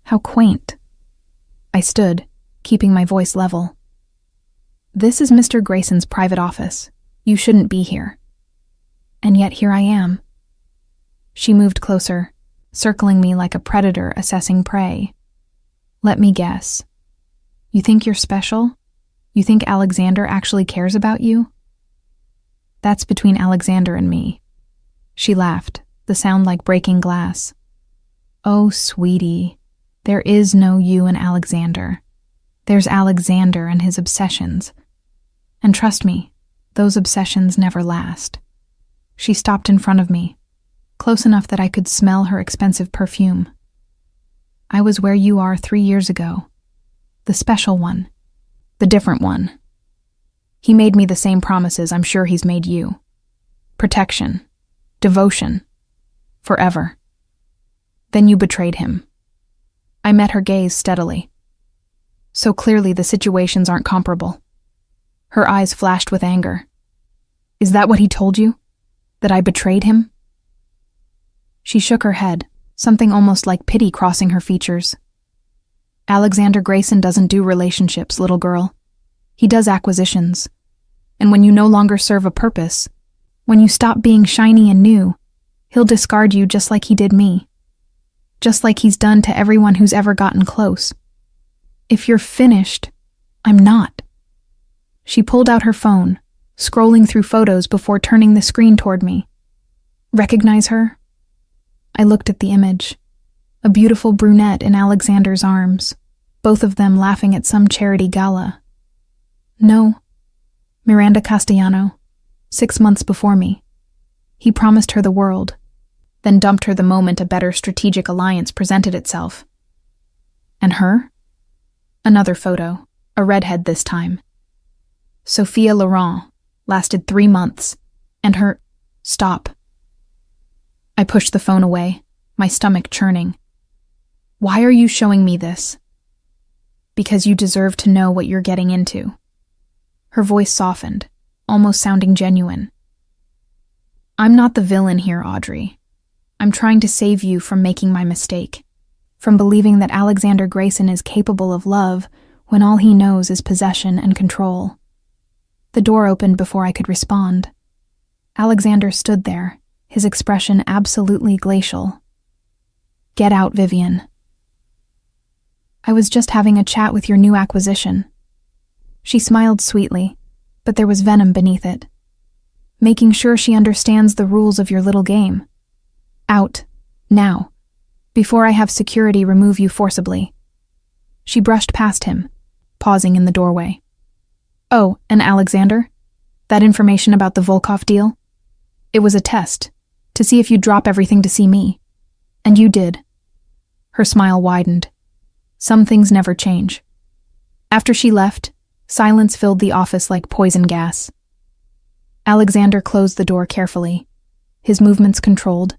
How quaint. I stood, keeping my voice level. This is Mr. Grayson's private office. You shouldn't be here. And yet here I am. She moved closer, circling me like a predator assessing prey. Let me guess. You think you're special? You think Alexander actually cares about you? That's between Alexander and me. She laughed, the sound like breaking glass. Oh, sweetie, there is no you and Alexander. There's Alexander and his obsessions. And trust me, those obsessions never last. She stopped in front of me, close enough that I could smell her expensive perfume. I was where you are 3 years ago. The special one. The different one. He made me the same promises I'm sure he's made you. Protection. Devotion. Forever. Then you betrayed him. I met her gaze steadily. So clearly the situations aren't comparable. Her eyes flashed with anger. Is that what he told you? That I betrayed him? She shook her head, something almost like pity crossing her features. Alexander Grayson doesn't do relationships, little girl. He does acquisitions. And when you no longer serve a purpose, when you stop being shiny and new, he'll discard you just like he did me. Just like he's done to everyone who's ever gotten close. If you're finished, I'm not. She pulled out her phone, scrolling through photos before turning the screen toward me. Recognize her? I looked at the image. A beautiful brunette in Alexander's arms, both of them laughing at some charity gala. No. Miranda Castellano, 6 months before me. He promised her the world, then dumped her the moment a better strategic alliance presented itself. And her? Another photo, a redhead this time. Sophia Laurent, lasted 3 months, and her— Stop. I pushed the phone away, my stomach churning. Why are you showing me this? Because you deserve to know what you're getting into. Her voice softened, almost sounding genuine. I'm not the villain here, Audrey. I'm trying to save you from making my mistake, from believing that Alexander Grayson is capable of love when all he knows is possession and control. The door opened before I could respond. Alexander stood there, his expression absolutely glacial. Get out, Vivian. I was just having a chat with your new acquisition. She smiled sweetly, but there was venom beneath it. Making sure she understands the rules of your little game. Out, now, before I have security remove you forcibly. She brushed past him, pausing in the doorway. Oh, and Alexander? That information about the Volkov deal? It was a test, to see if you'd drop everything to see me. And you did. Her smile widened. Some things never change. After she left, silence filled the office like poison gas. Alexander closed the door carefully, his movements controlled,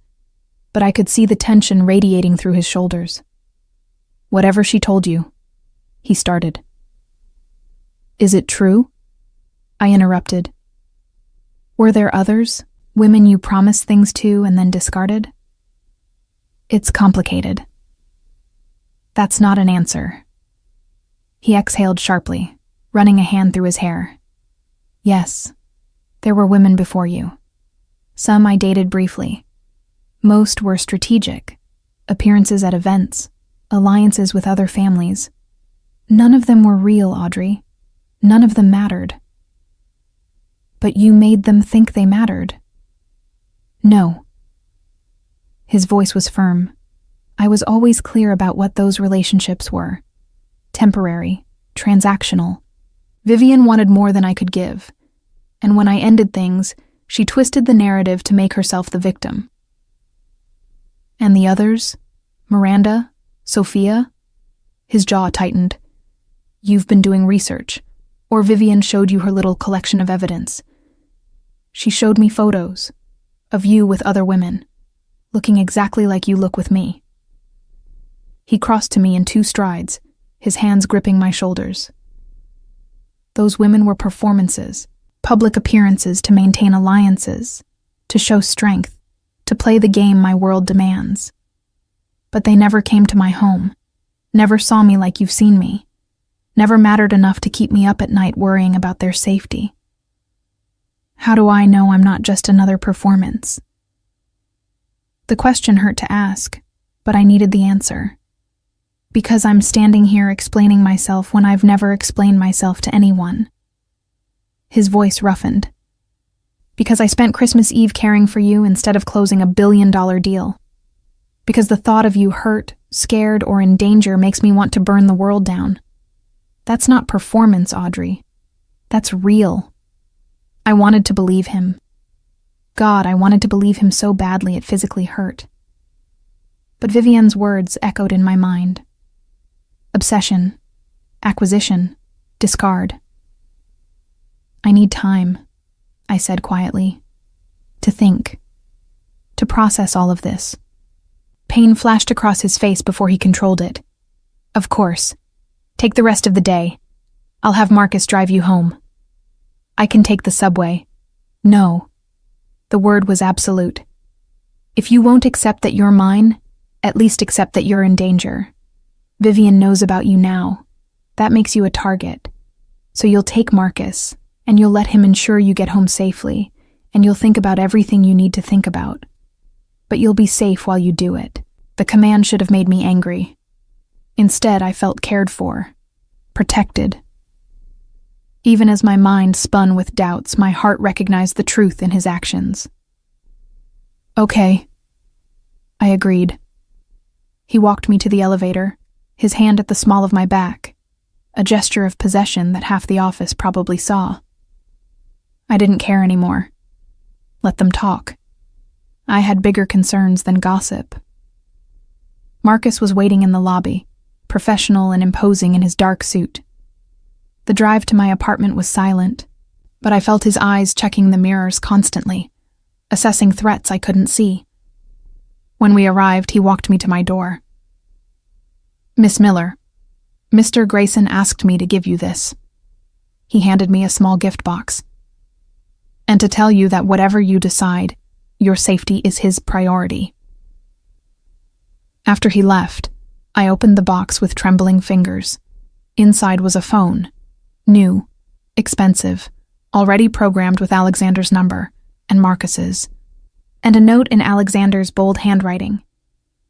but I could see the tension radiating through his shoulders. Whatever she told you, he started. Is it true? I interrupted. Were there others, women you promised things to and then discarded? It's complicated. That's not an answer. He exhaled sharply, running a hand through his hair. Yes, there were women before you. Some I dated briefly. Most were strategic, appearances at events, alliances with other families. None of them were real, Audrey. None of them mattered. But you made them think they mattered. No. His voice was firm. I was always clear about what those relationships were. Temporary, transactional. Vivian wanted more than I could give. And when I ended things, she twisted the narrative to make herself the victim. And the others? Miranda? Sophia? His jaw tightened. You've been doing research. Or Vivian showed you her little collection of evidence. She showed me photos of you with other women, looking exactly like you look with me. He crossed to me in 2 strides, his hands gripping my shoulders. Those women were performances, public appearances to maintain alliances, to show strength, to play the game my world demands. But they never came to my home. never saw me like you've seen me, never mattered enough to keep me up at night worrying about their safety. How do I know I'm not just another performance? The question hurt to ask, but I needed the answer. Because I'm standing here explaining myself when I've never explained myself to anyone. His voice roughened. Because I spent Christmas Eve caring for you instead of closing $1 billion deal. Because the thought of you hurt, scared, or in danger makes me want to burn the world down. That's not performance, Audrey. That's real. I wanted to believe him. God, I wanted to believe him so badly it physically hurt. But Vivian's words echoed in my mind. Obsession, acquisition, discard. I need time, I said quietly, to think, to process all of this. Pain flashed across his face before he controlled it. Of course. Take the rest of the day. I'll have Marcus drive you home. I can take the subway. No. The word was absolute. If you won't accept that you're mine, at least accept that you're in danger. Vivian knows about you now. That makes you a target. So you'll take Marcus, and you'll let him ensure you get home safely, and you'll think about everything you need to think about. But you'll be safe while you do it. The command should have made me angry. Instead, I felt cared for, protected. Even as my mind spun with doubts, my heart recognized the truth in his actions. Okay, I agreed. He walked me to the elevator, his hand at the small of my back, a gesture of possession that half the office probably saw. I didn't care anymore. Let them talk. I had bigger concerns than gossip. Marcus was waiting in the lobby, professional and imposing in his dark suit. The drive to my apartment was silent, but I felt his eyes checking the mirrors constantly, assessing threats I couldn't see. When we arrived, he walked me to my door. Miss Miller, Mr. Grayson asked me to give you this. He handed me a small gift box. And to tell you that whatever you decide, your safety is his priority. After he left, I opened the box with trembling fingers. Inside was a phone. New, expensive, already programmed with Alexander's number, and Marcus's. And a note in Alexander's bold handwriting.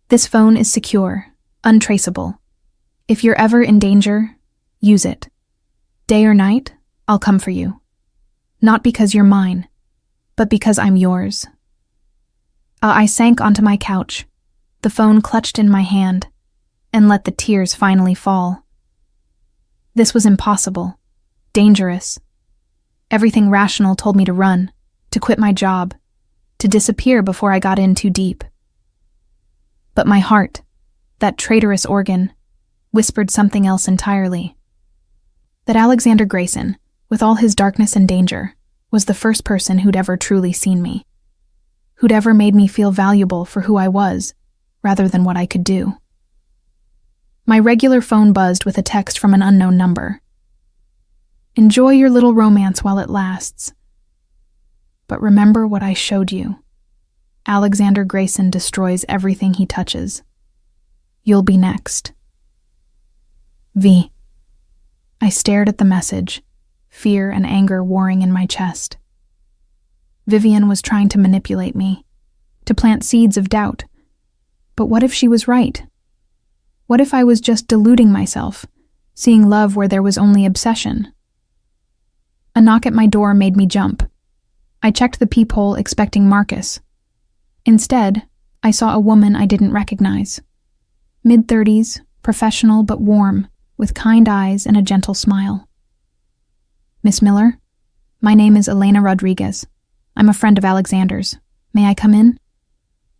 This phone is secure, untraceable. If you're ever in danger, use it. Day or night, I'll come for you. Not because you're mine, but because I'm yours. I sank onto my couch, the phone clutched in my hand, and let the tears finally fall. This was impossible, dangerous. Everything rational told me to run, to quit my job, to disappear before I got in too deep. But my heart, that traitorous organ, whispered something else entirely. That Alexander Grayson, with all his darkness and danger, was the first person who'd ever truly seen me. Who'd ever made me feel valuable for who I was, rather than what I could do. My regular phone buzzed with a text from an unknown number. Enjoy your little romance while it lasts. But remember what I showed you. Alexander Grayson destroys everything he touches. You'll be next. V. I stared at the message, fear and anger warring in my chest. Vivian was trying to manipulate me, to plant seeds of doubt. But what if she was right? What if I was just deluding myself, seeing love where there was only obsession? A knock at my door made me jump. I checked the peephole expecting Marcus. Instead, I saw a woman I didn't recognize. Mid-30s, professional but warm, with kind eyes and a gentle smile. Miss Miller, my name is Elena Rodriguez. I'm a friend of Alexander's. May I come in?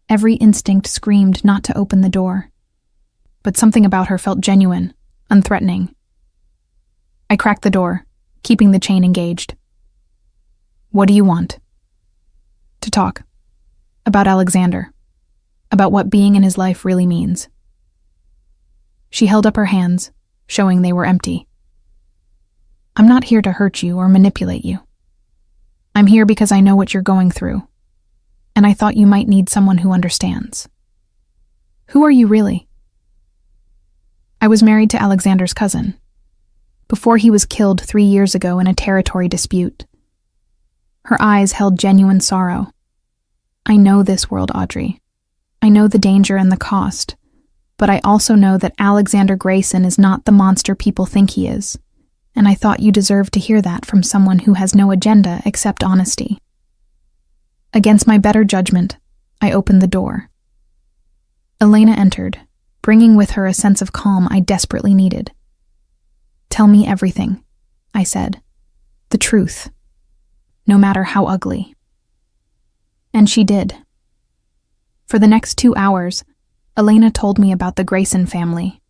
Every instinct screamed not to open the door. But something about her felt genuine, unthreatening. I cracked the door, keeping the chain engaged. What do you want? To talk. About Alexander. About what being in his life really means. She held up her hands, showing they were empty. I'm not here to hurt you or manipulate you. I'm here because I know what you're going through, and I thought you might need someone who understands. Who are you really? I was married to Alexander's cousin, before he was killed 3 years ago in a territory dispute. Her eyes held genuine sorrow. I know this world, Audrey. I know the danger and the cost, but I also know that Alexander Grayson is not the monster people think he is, and I thought you deserved to hear that from someone who has no agenda except honesty. Against my better judgment, I opened the door. Elena entered, bringing with her a sense of calm I desperately needed. "Tell me everything," I said. "The truth, no matter how ugly." And she did. For the next 2 hours, Elena told me about the Grayson family,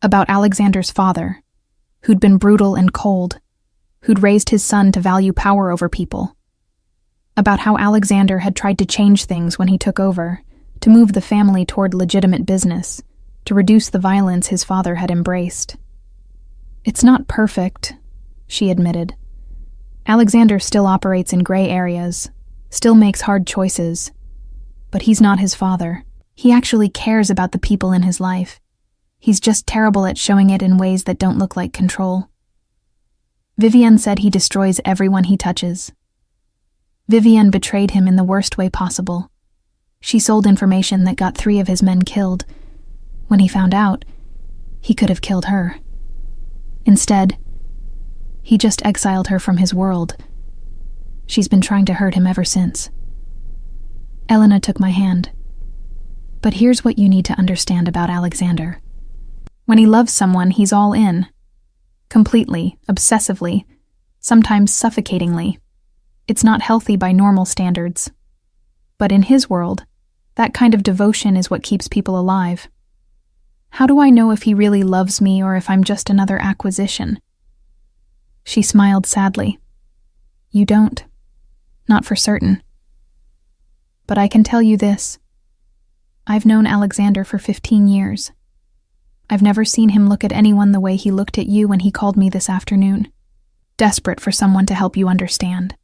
about Alexander's father, who'd been brutal and cold, who'd raised his son to value power over people, about how Alexander had tried to change things when he took over, to move the family toward legitimate business, to reduce the violence his father had embraced. "It's not perfect," she admitted. "Alexander still operates in gray areas, still makes hard choices, but he's not his father. He actually cares about the people in his life. He's just terrible at showing it in ways that don't look like control. Vivienne said he destroys everyone he touches. Vivienne betrayed him in the worst way possible. She sold information that got 3 of his men killed. When he found out, he could have killed her. Instead, he just exiled her from his world. She's been trying to hurt him ever since." Elena took my hand. "But here's what you need to understand about Alexander. When he loves someone, he's all in. Completely, obsessively, sometimes suffocatingly. It's not healthy by normal standards. But in his world, that kind of devotion is what keeps people alive. How do I know if he really loves me or if I'm just another acquisition?" She smiled sadly. "You don't. Not for certain. But I can tell you this. I've known Alexander for 15 years. I've never seen him look at anyone the way he looked at you when he called me this afternoon. Desperate for someone to help you understand.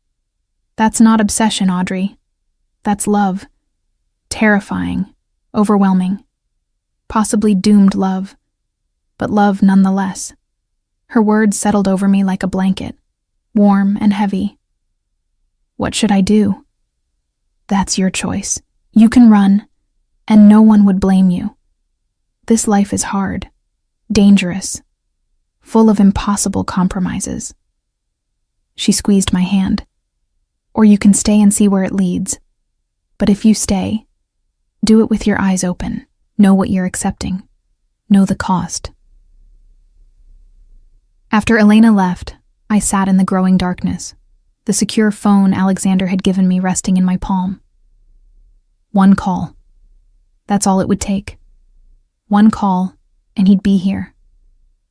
That's not obsession, Audrey. That's love. Terrifying, overwhelming, possibly doomed love, but love nonetheless." Her words settled over me like a blanket, warm and heavy. "What should I do?" "That's your choice. You can run, and no one would blame you. This life is hard, dangerous, full of impossible compromises." She squeezed my hand. "Or you can stay and see where it leads. But if you stay, do it with your eyes open. Know what you're accepting. Know the cost." After Elena left, I sat in the growing darkness, the secure phone Alexander had given me resting in my palm. One call. That's all it would take. One call, and he'd be here.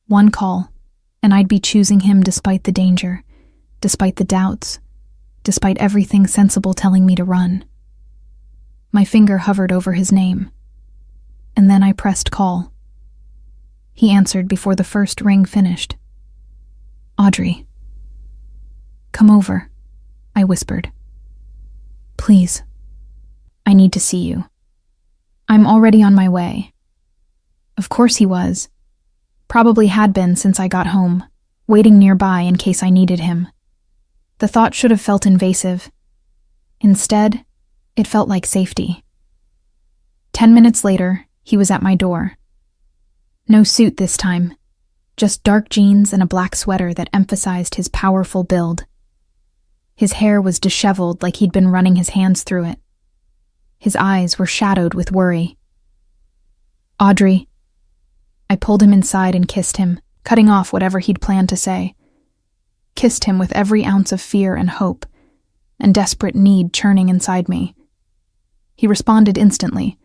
One call, and I'd be choosing him despite the danger, despite the doubts, despite everything sensible telling me to run. My finger hovered over his name, and then I pressed call. He answered before the first ring finished. "Audrey." "Come over," I whispered. "Please. I need to see you." "I'm already on my way." Of course he was. Probably had been since I got home, waiting nearby in case I needed him. The thought should have felt invasive. Instead, it felt like safety. 10 minutes later, he was at my door. No suit this time, just dark jeans and a black sweater that emphasized his powerful build. His hair was disheveled like he'd been running his hands through it. His eyes were shadowed with worry. "Audrey." I pulled him inside and kissed him, cutting off whatever he'd planned to say. Kissed him with every ounce of fear and hope, and desperate need churning inside me. He responded instantly,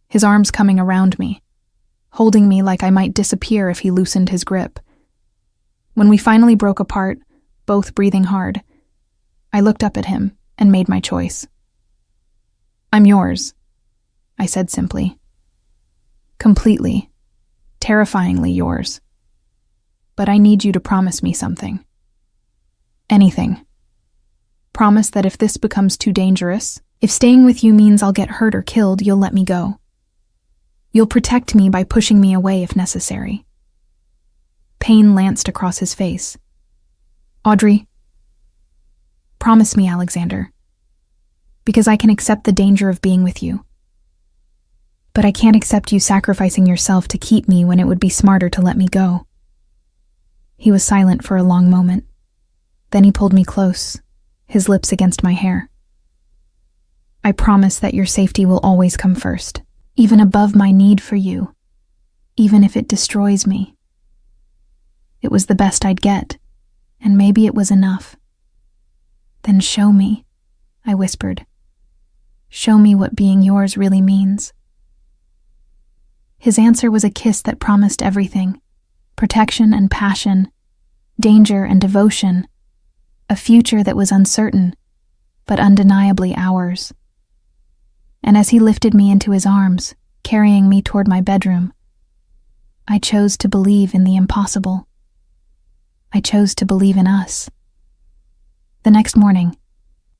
his arms coming around me, holding me like I might disappear if he loosened his grip. When we finally broke apart, both breathing hard, I looked up at him and made my choice. "I'm yours," I said simply. "Completely, terrifyingly yours. But I need you to promise me something. Anything. Promise that if this becomes too dangerous, if staying with you means I'll get hurt or killed, you'll let me go. You'll protect me by pushing me away if necessary. Pain lanced across his face. Audrey, promise me, Alexander, because I can accept the danger of being with you. But I can't accept you sacrificing yourself to keep me when it would be smarter to let me go. He was silent for a long moment. Then he pulled me close, his lips against my hair. I promise that your safety will always come first, even above my need for you, even if it destroys me. It was the best I'd get, and maybe it was enough. Then show me, I whispered. Show me what being yours really means. His answer was a kiss that promised everything: protection and passion, danger and devotion, a future that was uncertain, but undeniably ours. And as he lifted me into his arms, carrying me toward my bedroom, I chose to believe in the impossible. I chose to believe in us. The next morning,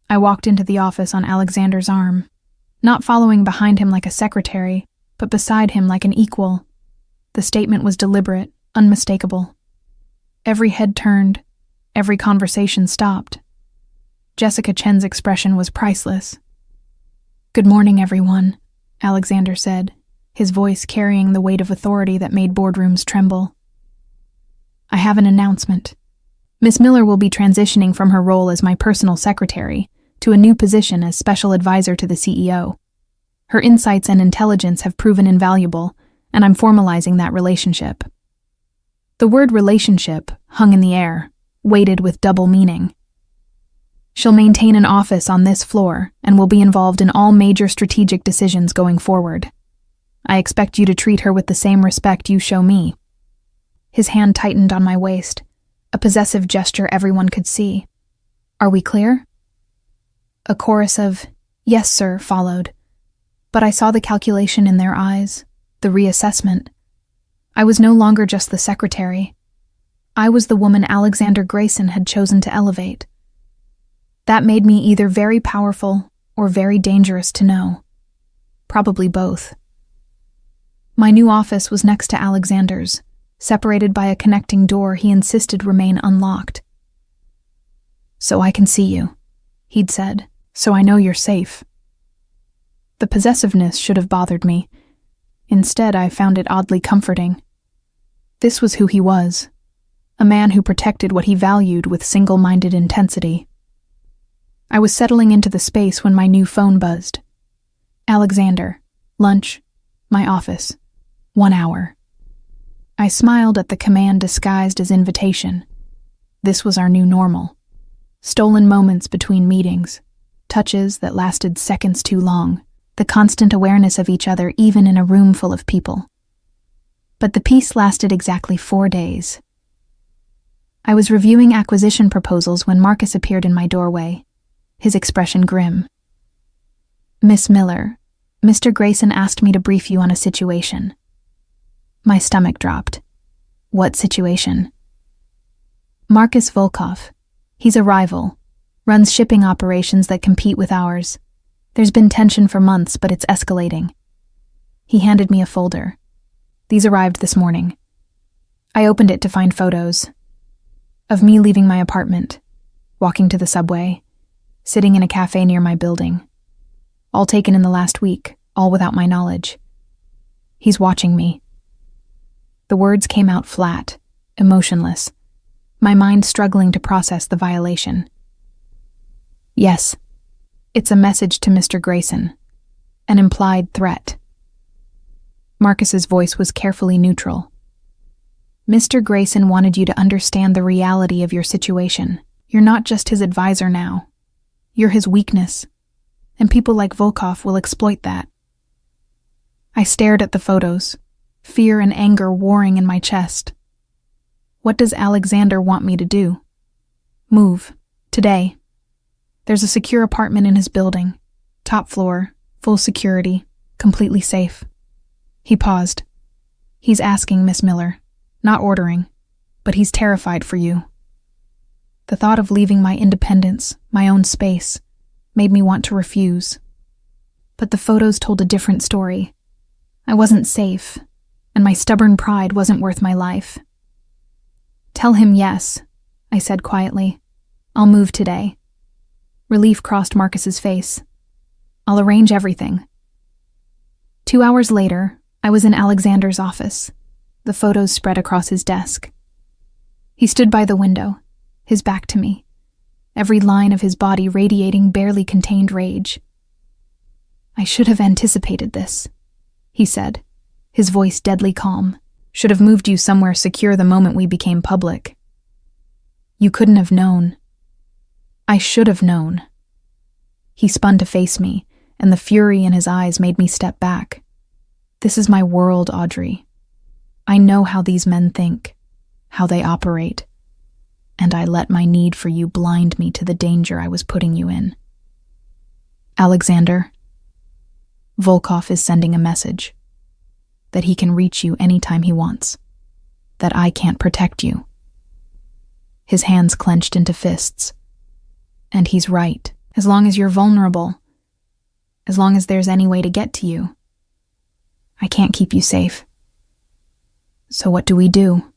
I walked into the office on Alexander's arm, not following behind him like a secretary, but beside him like an equal. The statement was deliberate, unmistakable. Every head turned, every conversation stopped. Jessica Chen's expression was priceless. "Good morning, everyone," Alexander said, his voice carrying the weight of authority that made boardrooms tremble. "I have an announcement. Miss Miller will be transitioning from her role as my personal secretary to a new position as special advisor to the CEO. Her insights and intelligence have proven invaluable, and I'm formalizing that relationship." The word relationship hung in the air, weighted with double meaning. "She'll maintain an office on this floor and will be involved in all major strategic decisions going forward. I expect you to treat her with the same respect you show me." His hand tightened on my waist, a possessive gesture everyone could see. "Are we clear?" A chorus of "Yes, sir," followed, but I saw the calculation in their eyes, the reassessment. I was no longer just the secretary. I was the woman Alexander Grayson had chosen to elevate. That made me either very powerful or very dangerous to know. Probably both. My new office was next to Alexander's, separated by a connecting door he insisted remain unlocked. "So I can see you," he'd said, "so I know you're safe." The possessiveness should have bothered me. Instead, I found it oddly comforting. This was who he was, a man who protected what he valued with single-minded intensity. I was settling into the space when my new phone buzzed. "Alexander, lunch, my office, 1 hour." I smiled at the command disguised as invitation. This was our new normal. Stolen moments between meetings, touches that lasted seconds too long, the constant awareness of each other even in a room full of people. But the peace lasted exactly 4 days. I was reviewing acquisition proposals when Marcus appeared in my doorway, his expression grim. "Miss Miller, Mr. Grayson asked me to brief you on a situation." My stomach dropped. "What situation?" "Marcus Volkov. He's a rival, runs shipping operations that compete with ours. There's been tension for months, but it's escalating." He handed me a folder. "These arrived this morning." I opened it to find photos of me leaving my apartment, walking to the subway, sitting in a cafe near my building. All taken in the last week, all without my knowledge. "He's watching me." The words came out flat, emotionless, my mind struggling to process the violation. "Yes. It's a message to Mr. Grayson, an implied threat." Marcus's voice was carefully neutral. "Mr. Grayson wanted you to understand the reality of your situation. You're not just his advisor now. You're his weakness, and people like Volkov will exploit that." I stared at the photos, fear and anger warring in my chest. What does Alexander want me to do? Move. Today. There's a secure apartment in his building. Top floor, full security, completely safe. He paused. "He's asking, Miss Miller, not ordering, but he's terrified for you." The thought of leaving my independence, my own space, made me want to refuse. But the photos told a different story. I wasn't safe, and my stubborn pride wasn't worth my life. "Tell him yes," I said quietly. "I'll move today." Relief crossed Marcus's face. "I'll arrange everything." 2 hours later, I was in Alexander's office, the photos spread across his desk. He stood by the window, his back to me, every line of his body radiating barely contained rage. "I should have anticipated this," he said, his voice deadly calm. "Should have moved you somewhere secure the moment we became public. You couldn't have known. I should have known." He spun to face me, and the fury in his eyes made me step back. "This is my world, Audrey. I know how these men think, how they operate, and I let my need for you blind me to the danger I was putting you in. Alexander, Volkov is sending a message that he can reach you anytime he wants, that I can't protect you." His hands clenched into fists. "And he's right. As long as you're vulnerable, as long as there's any way to get to you, I can't keep you safe. So what do we do?"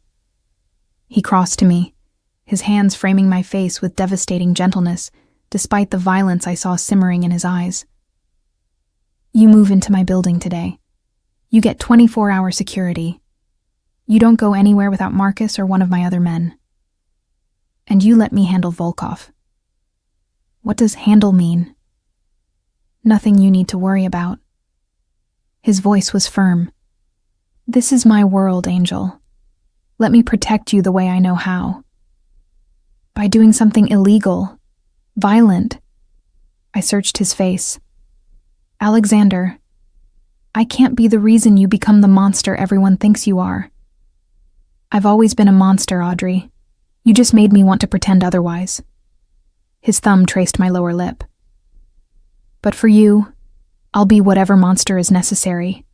He crossed to me, his hands framing my face with devastating gentleness, despite the violence I saw simmering in his eyes. "You move into my building today. You get 24-hour security. You don't go anywhere without Marcus or one of my other men. And you let me handle Volkov." "What does handle mean?" "Nothing you need to worry about." His voice was firm. "This is my world, Angel. Let me protect you the way I know how. By doing something illegal, violent." I searched his face. "Alexander, I can't be the reason you become the monster everyone thinks you are. I've always been a monster, Audrey. You just made me want to pretend otherwise." His thumb traced my lower lip. "But for you, I'll be whatever monster is necessary.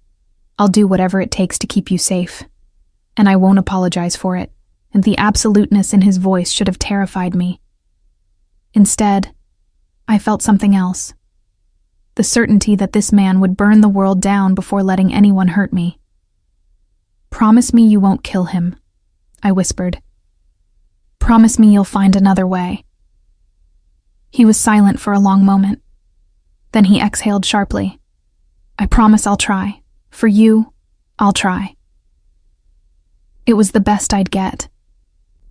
I'll do whatever it takes to keep you safe. And I won't apologize for it." And the absoluteness in his voice should have terrified me. Instead, I felt something else. The certainty that this man would burn the world down before letting anyone hurt me. "Promise me you won't kill him," I whispered. "Promise me you'll find another way." He was silent for a long moment. Then he exhaled sharply. "I promise I'll try. For you, I'll try." It was the best I'd get.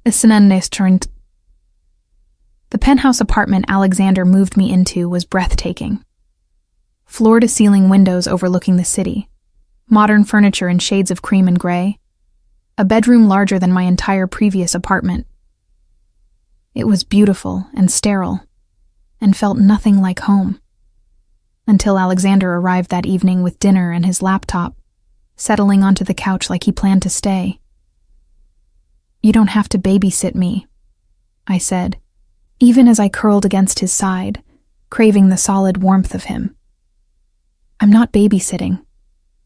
The penthouse apartment Alexander moved me into was breathtaking. Floor-to-ceiling windows overlooking the city, modern furniture in shades of cream and gray, a bedroom larger than my entire previous apartment. It was beautiful and sterile, and felt nothing like home. Until Alexander arrived that evening with dinner and his laptop, settling onto the couch like he planned to stay. "You don't have to babysit me," I said, even as I curled against his side, craving the solid warmth of him. "I'm not babysitting.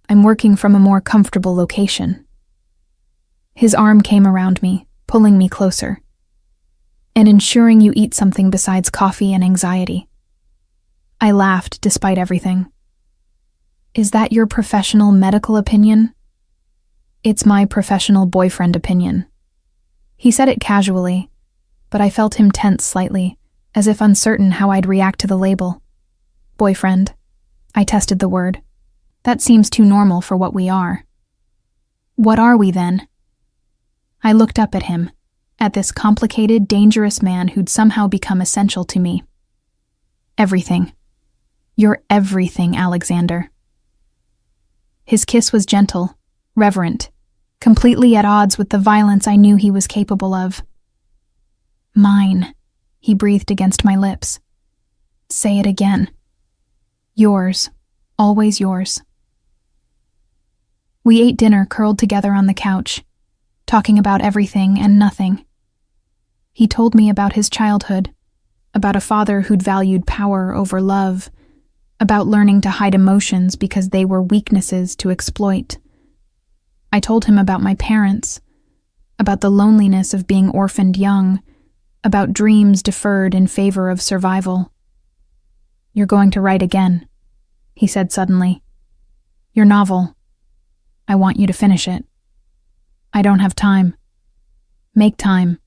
I'm working from a more comfortable location." His arm came around me, pulling me closer. "And ensuring you eat something besides coffee and anxiety." I laughed despite everything. "Is that your professional medical opinion?" "It's my professional boyfriend opinion." He said it casually, but I felt him tense slightly, as if uncertain how I'd react to the label. "Boyfriend." I tested the word. "That seems too normal for what we are." "What are we then?" I looked up at him, at this complicated, dangerous man who'd somehow become essential to me. "Everything. You're everything, Alexander." His kiss was gentle, reverent, completely at odds with the violence I knew he was capable of. "Mine," he breathed against my lips. "Say it again." "Yours, always yours." We ate dinner curled together on the couch, talking about everything and nothing. He told me about his childhood, about a father who'd valued power over love, about learning to hide emotions because they were weaknesses to exploit. I told him about my parents, about the loneliness of being orphaned young, about dreams deferred in favor of survival. "You're going to write again," he said suddenly. "Your novel, I want you to finish it. I don't have time. Make time.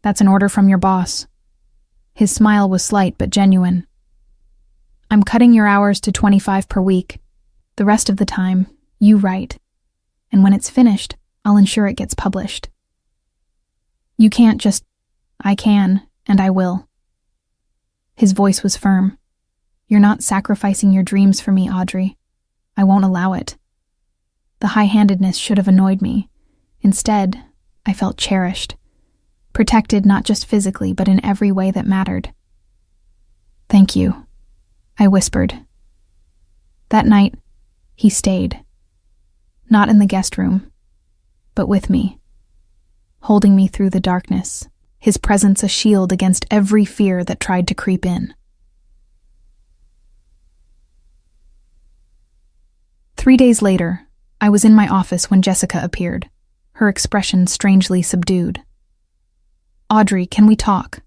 That's an order from your boss. His smile was slight but genuine. I'm cutting your hours to 25 per week. The rest of the time, you write. And when it's finished, I'll ensure it gets published. You can't just... I can, and I will. His voice was firm. You're not sacrificing your dreams for me, Audrey. I won't allow it. The high-handedness should have annoyed me. Instead, I felt cherished. Protected not just physically, but in every way that mattered. Thank you, I whispered. That night, he stayed. Not in the guest room, but with me, holding me through the darkness, his presence a shield against every fear that tried to creep in. 3 days later, I was in my office when Jessica appeared, her expression strangely subdued. Audrey, can we talk?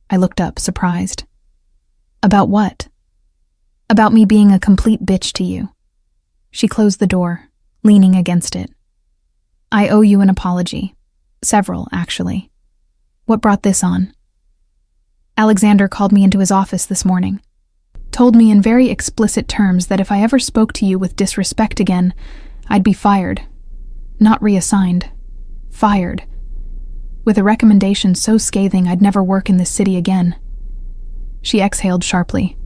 I looked up, surprised. About what? About me being a complete bitch to you. She closed the door, leaning against it. I owe you an apology. Several, actually. What brought this on? Alexander called me into his office this morning. Told me in very explicit terms that if I ever spoke to you with disrespect again, I'd be fired. Not reassigned. Fired. With a recommendation so scathing I'd never work in this city again. She exhaled sharply.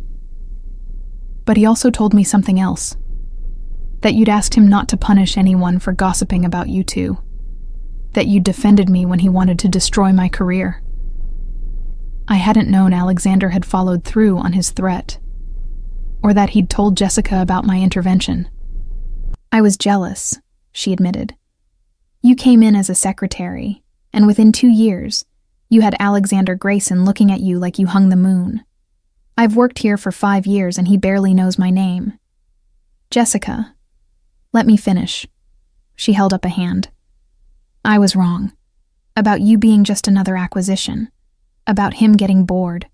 But he also told me something else. That you'd asked him not to punish anyone for gossiping about you two. That you'd defended me when he wanted to destroy my career. I hadn't known Alexander had followed through on his threat. Or that he'd told Jessica about my intervention. I was jealous, she admitted. You came in as a secretary, and within 2 years, you had Alexander Grayson looking at you like you hung the moon. I've worked here for 5 years and he barely knows my name. Jessica, let me finish. She held up a hand. I was wrong. About you being just another acquisition. About him getting bored.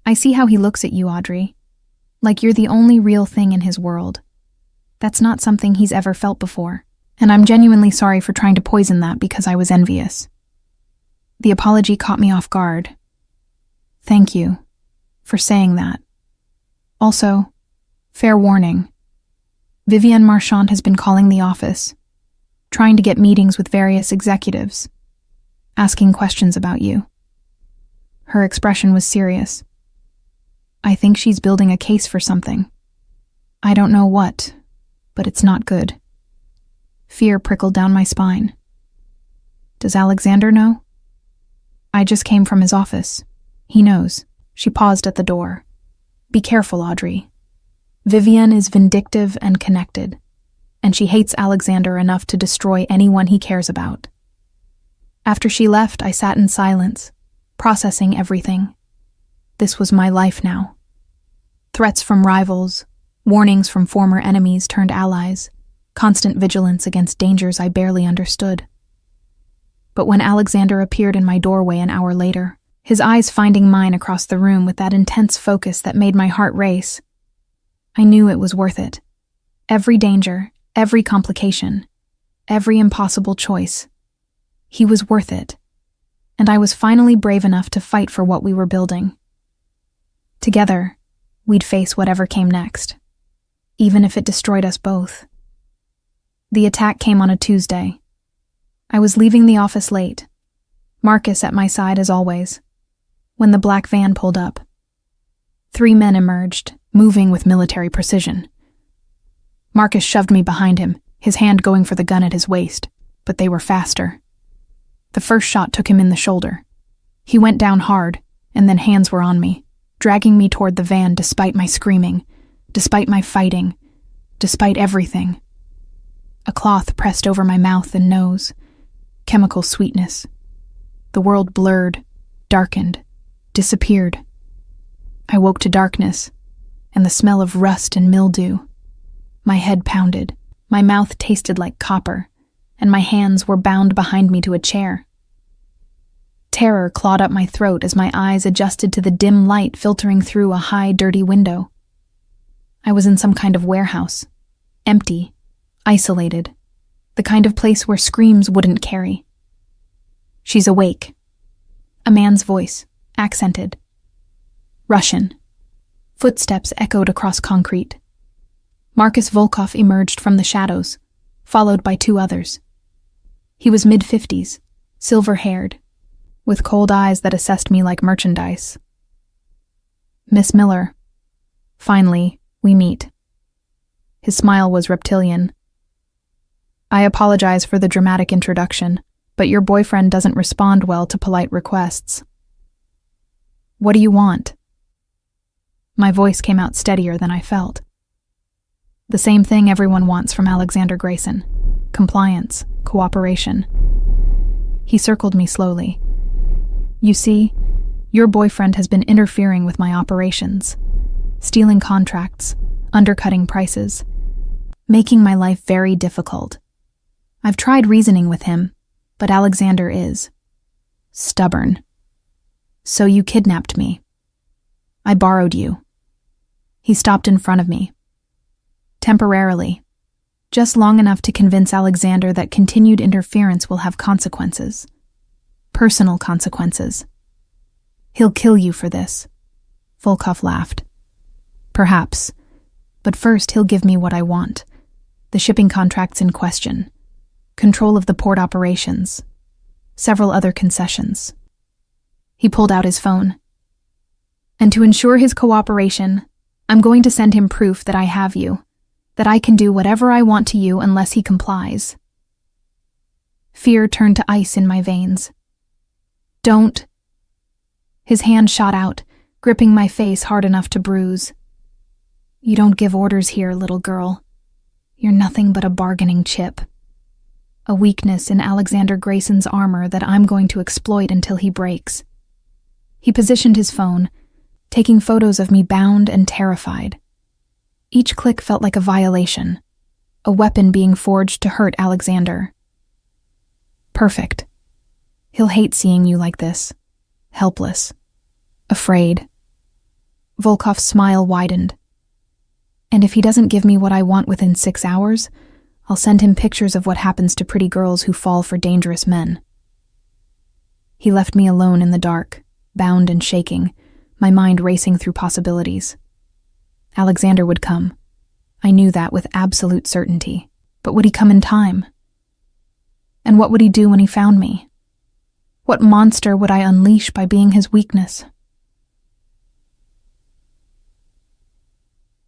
I see how he looks at you, Audrey. Like you're the only real thing in his world. That's not something he's ever felt before, and I'm genuinely sorry for trying to poison that because I was envious. The apology caught me off guard. Thank you for saying that. Also, fair warning. Vivienne Marchand has been calling the office, trying to get meetings with various executives, asking questions about you. Her expression was serious. I think she's building a case for something. I don't know what, but it's not good. Fear prickled down my spine. Does Alexander know? I just came from his office. He knows. She paused at the door. Be careful, Audrey. Vivienne is vindictive and connected, and she hates Alexander enough to destroy anyone he cares about. After she left, I sat in silence, processing everything. This was my life now. Threats from rivals, warnings from former enemies turned allies, constant vigilance against dangers I barely understood. But when Alexander appeared in my doorway an hour later, his eyes finding mine across the room with that intense focus that made my heart race, I knew it was worth it. Every danger, every complication, every impossible choice. He was worth it. And I was finally brave enough to fight for what we were building. Together, we'd face whatever came next, even if it destroyed us both. The attack came on a Tuesday. I was leaving the office late, Marcus at my side as always, when the black van pulled up. 3 men emerged, moving with military precision. Marcus shoved me behind him, his hand going for the gun at his waist, but they were faster. The first shot took him in the shoulder. He went down hard, and then hands were on me, dragging me toward the van despite my screaming, despite my fighting, despite everything. A cloth pressed over my mouth and nose, chemical sweetness. The world blurred, darkened, disappeared. I woke to darkness, and the smell of rust and mildew. My head pounded, my mouth tasted like copper, and my hands were bound behind me to a chair. Terror clawed up my throat as my eyes adjusted to the dim light filtering through a high, dirty window. I was in some kind of warehouse, empty, isolated, The kind of place where screams wouldn't carry. She's awake. A man's voice, accented. Russian. Footsteps echoed across concrete. Marcus Volkov emerged from the shadows, followed by two others. He was mid-50s, silver-haired, with cold eyes that assessed me like merchandise. Miss Miller. Finally, we meet. His smile was reptilian. I apologize for the dramatic introduction, but your boyfriend doesn't respond well to polite requests. What do you want? My voice came out steadier than I felt. The same thing everyone wants from Alexander Grayson. Compliance, cooperation. He circled me slowly. You see, your boyfriend has been interfering with my operations, stealing contracts, undercutting prices, making my life very difficult. I've tried reasoning with him, but Alexander is stubborn. So you kidnapped me. I borrowed you. He stopped in front of me. Temporarily. Just long enough to convince Alexander that continued interference will have consequences. Personal consequences. He'll kill you for this. Volkov laughed. Perhaps. But first he'll give me what I want. The shipping contracts in question. Control of the port operations. Several other concessions. He pulled out his phone. And to ensure his cooperation, I'm going to send him proof that I have you, that I can do whatever I want to you unless he complies. Fear turned to ice in my veins. Don't. His hand shot out, gripping my face hard enough to bruise. You don't give orders here, little girl. You're nothing but a bargaining chip. A weakness in Alexander Grayson's armor that I'm going to exploit until he breaks. He positioned his phone, taking photos of me bound and terrified. Each click felt like a violation, a weapon being forged to hurt Alexander. Perfect. He'll hate seeing you like this, helpless, afraid. Volkov's smile widened. And if he doesn't give me what I want within 6 hours, I'll send him pictures of what happens to pretty girls who fall for dangerous men. He left me alone in the dark, bound and shaking, my mind racing through possibilities. Alexander would come. I knew that with absolute certainty. But would he come in time? And what would he do when he found me? What monster would I unleash by being his weakness?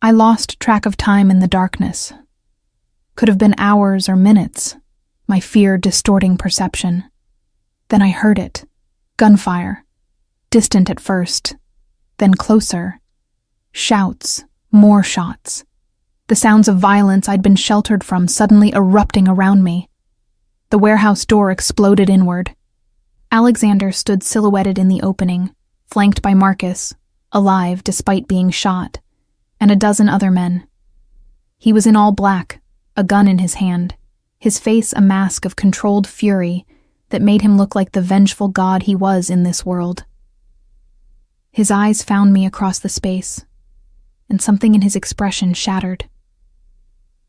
I lost track of time in the darkness. Could have been hours or minutes, my fear distorting perception. Then I heard it. Gunfire. Distant at first, then closer. Shouts, more shots. The sounds of violence I'd been sheltered from suddenly erupting around me. The warehouse door exploded inward. Alexander stood silhouetted in the opening, flanked by Marcus, alive despite being shot, and a dozen other men. He was in all black, a gun in his hand, his face a mask of controlled fury that made him look like the vengeful god he was in this world. His eyes found me across the space, and something in his expression shattered.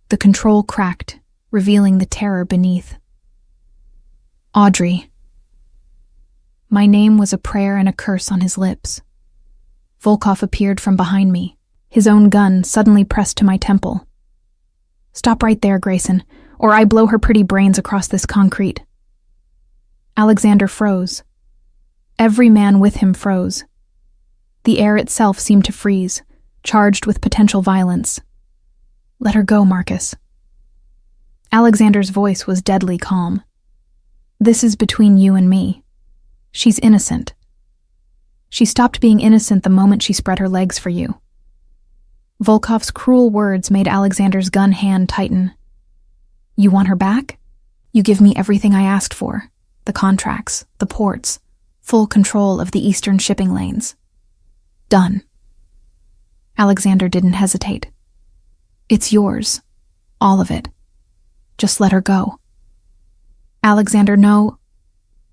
The control cracked, revealing the terror beneath. Audrey. My name was a prayer and a curse on his lips. Volkov appeared from behind me, his own gun suddenly pressed to my temple. Stop right there, Grayson, or I blow her pretty brains across this concrete. Alexander froze. Every man with him froze. The air itself seemed to freeze, charged with potential violence. Let her go, Marcus. Alexander's voice was deadly calm. This is between you and me. She's innocent. She stopped being innocent the moment she spread her legs for you. Volkov's cruel words made Alexander's gun hand tighten. You want her back? You give me everything I asked for. The contracts, the ports, full control of the eastern shipping lanes. Done. Alexander didn't hesitate. It's yours. All of it. Just let her go. Alexander, no.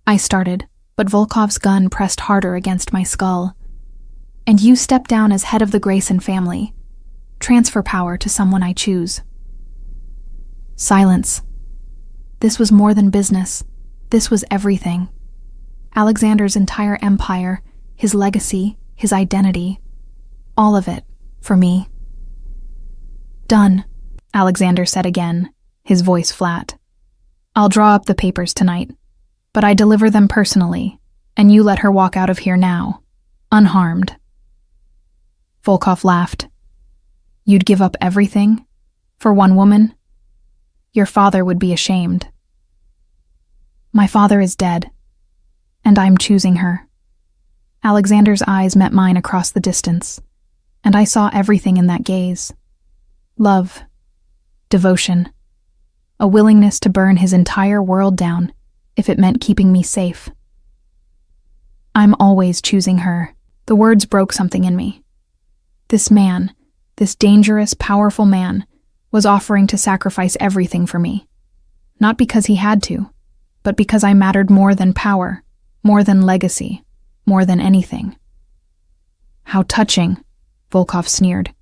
I started, but Volkov's gun pressed harder against my skull. And you step down as head of the Grayson family. Transfer power to someone I choose. Silence. This was more than business. This was everything. Alexander's entire empire, his legacy, his identity. All of it, for me. Done, Alexander said again, his voice flat. I'll draw up the papers tonight, but I deliver them personally, and you let her walk out of here now, unharmed. Volkov laughed. You'd give up everything? For one woman? Your father would be ashamed. My father is dead, and I'm choosing her. Alexander's eyes met mine across the distance, and I saw everything in that gaze. Love, devotion, a willingness to burn his entire world down if it meant keeping me safe. I'm always choosing her. The words broke something in me. This man, this dangerous, powerful man, was offering to sacrifice everything for me. Not because he had to, but because I mattered more than power, more than legacy, more than anything. How touching, Volkov sneered.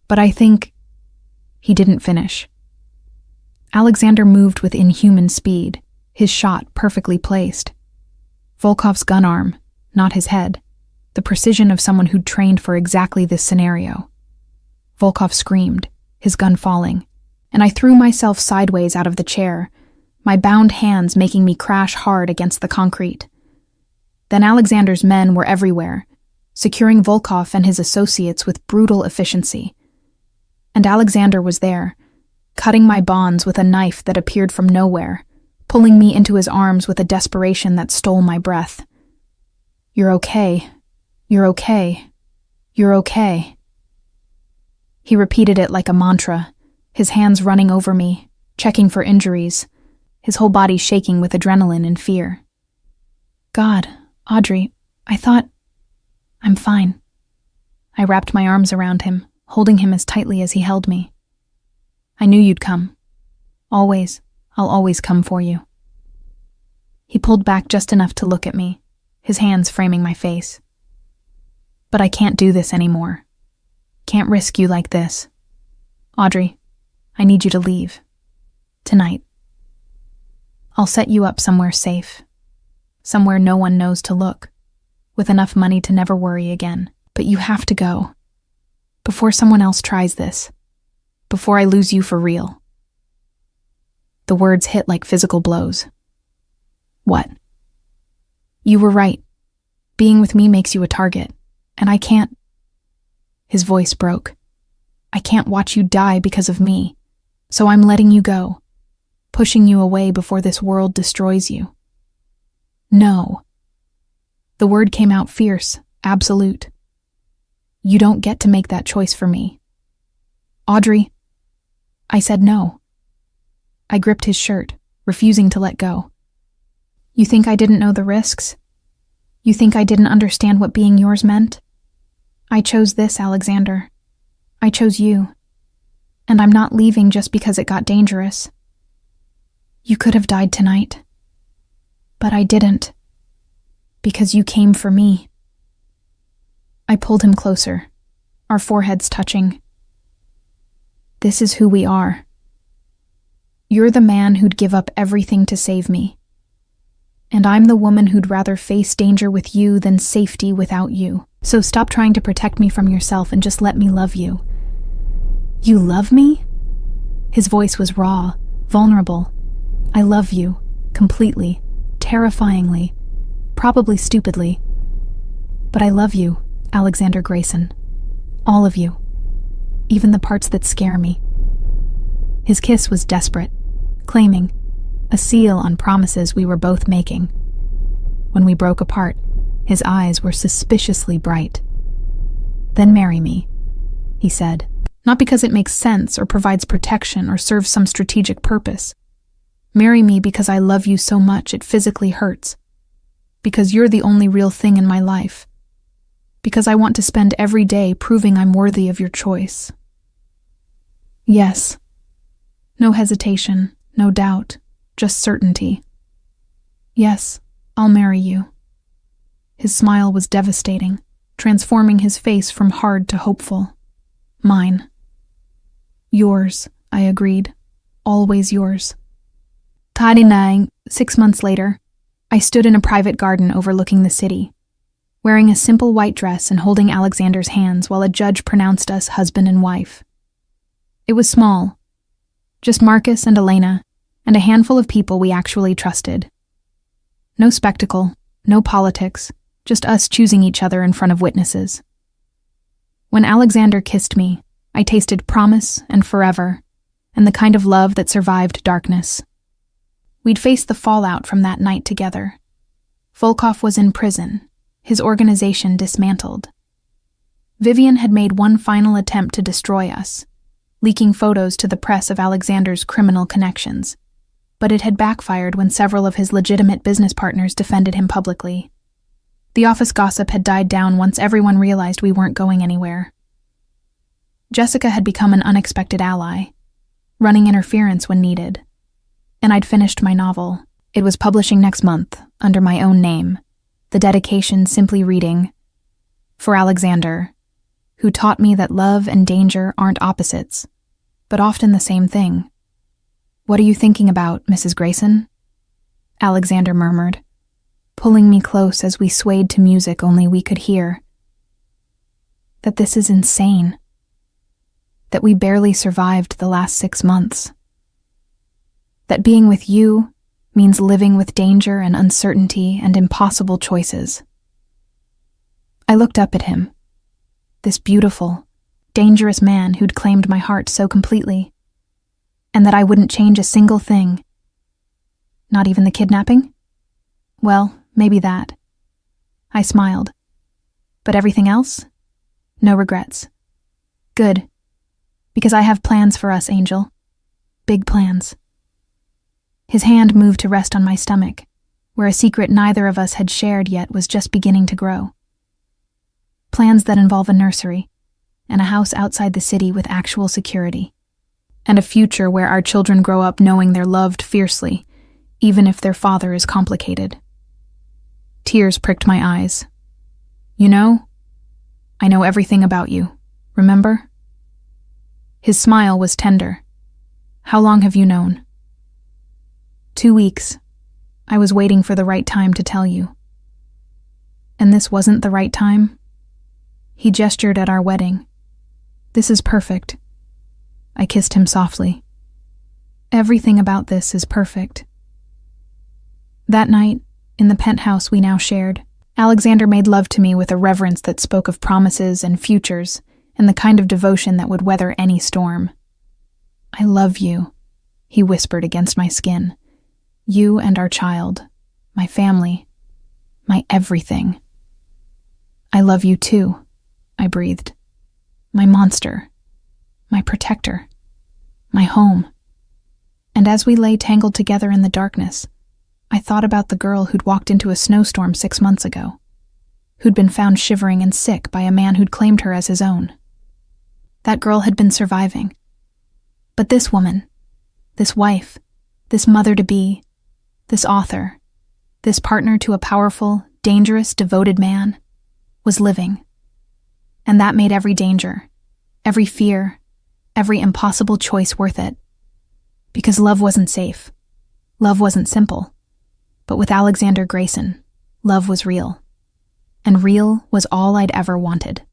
But I think... He didn't finish. Alexander moved with inhuman speed, his shot perfectly placed. Volkov's gun arm, not his head, the precision of someone who'd trained for exactly this scenario. Volkov screamed, his gun falling, and I threw myself sideways out of the chair, my bound hands making me crash hard against the concrete. Then Alexander's men were everywhere, securing Volkov and his associates with brutal efficiency. And Alexander was there, cutting my bonds with a knife that appeared from nowhere, pulling me into his arms with a desperation that stole my breath. You're okay. You're okay. You're okay. He repeated it like a mantra, his hands running over me, checking for injuries, his whole body shaking with adrenaline and fear. God, Audrey, I thought... I'm fine. I wrapped my arms around him, holding him as tightly as he held me. I knew you'd come. Always. I'll always come for you. He pulled back just enough to look at me, his hands framing my face. But I can't do this anymore. Can't risk you like this. Audrey, I need you to leave. Tonight. I'll set you up somewhere safe. Somewhere no one knows to look. With enough money to never worry again. But you have to go. Before someone else tries this. Before I lose you for real. The words hit like physical blows. What? You were right. Being with me makes you a target. And I can't... His voice broke. I can't watch you die because of me. So I'm letting you go. Pushing you away before this world destroys you. No. The word came out fierce, absolute. You don't get to make that choice for me. Audrey. I said no. I gripped his shirt, refusing to let go. You think I didn't know the risks? You think I didn't understand what being yours meant? I chose this, Alexander. I chose you. And I'm not leaving just because it got dangerous. You could have died tonight. But I didn't. Because you came for me. I pulled him closer, our foreheads touching. This is who we are. You're the man who'd give up everything to save me. And I'm the woman who'd rather face danger with you than safety without you. So stop trying to protect me from yourself and just let me love you. You love me? His voice was raw, vulnerable. I love you, completely, terrifyingly, probably stupidly. But I love you, Alexander Grayson. All of you. Even the parts that scare me. His kiss was desperate, claiming, a seal on promises we were both making. When we broke apart, his eyes were suspiciously bright. Then marry me, he said. Not because it makes sense or provides protection or serves some strategic purpose. Marry me because I love you so much it physically hurts. Because you're the only real thing in my life. Because I want to spend every day proving I'm worthy of your choice. Yes. No hesitation, no doubt, just certainty. Yes, I'll marry you. His smile was devastating, transforming his face from hard to hopeful. Mine. Yours, I agreed. Always yours. 6 months later, I stood in a private garden overlooking the city, wearing a simple white dress and holding Alexander's hands while a judge pronounced us husband and wife. It was small, just Marcus and Elena, and a handful of people we actually trusted. No spectacle, no politics, just us choosing each other in front of witnesses. When Alexander kissed me, I tasted promise and forever, and the kind of love that survived darkness. We'd faced the fallout from that night together. Volkov was in prison, his organization dismantled. Vivian had made one final attempt to destroy us, leaking photos to the press of Alexander's criminal connections, but it had backfired when several of his legitimate business partners defended him publicly. The office gossip had died down once everyone realized we weren't going anywhere. Jessica had become an unexpected ally, running interference when needed. And I'd finished my novel. It was publishing next month, under my own name, the dedication simply reading, "For Alexander, who taught me that love and danger aren't opposites, but often the same thing." "What are you thinking about, Mrs. Grayson?" Alexander murmured, pulling me close as we swayed to music only we could hear. "That this is insane. That we barely survived the last 6 months. That being with you means living with danger and uncertainty and impossible choices." I looked up at him, this beautiful, dangerous man who'd claimed my heart so completely, and that I wouldn't change a single thing. Not even the kidnapping? Well, maybe that. I smiled. But everything else? No regrets. Good. Because I have plans for us, Angel. Big plans. His hand moved to rest on my stomach, where a secret neither of us had shared yet was just beginning to grow. Plans that involve a nursery, and a house outside the city with actual security, and a future where our children grow up knowing they're loved fiercely, even if their father is complicated. Tears pricked my eyes. "You know, I know everything about you, remember?" His smile was tender. "How long have you known?" 2 weeks. I was waiting for the right time to tell you." "And this wasn't the right time?" He gestured at our wedding. "This is perfect." I kissed him softly. "Everything about this is perfect." That night, in the penthouse we now shared, Alexander made love to me with a reverence that spoke of promises and futures and the kind of devotion that would weather any storm. "I love you," he whispered against my skin. "You and our child, my family, my everything." "I love you too," I breathed. "My monster, my protector, my home." And as we lay tangled together in the darkness, I thought about the girl who'd walked into a snowstorm 6 months ago, who'd been found shivering and sick by a man who'd claimed her as his own. That girl had been surviving. But this woman, this wife, this mother-to-be, this author, this partner to a powerful, dangerous, devoted man, was living. And that made every danger, every fear, every impossible choice worth it. Because love wasn't safe. Love wasn't simple. But with Alexander Grayson, love was real. And real was all I'd ever wanted.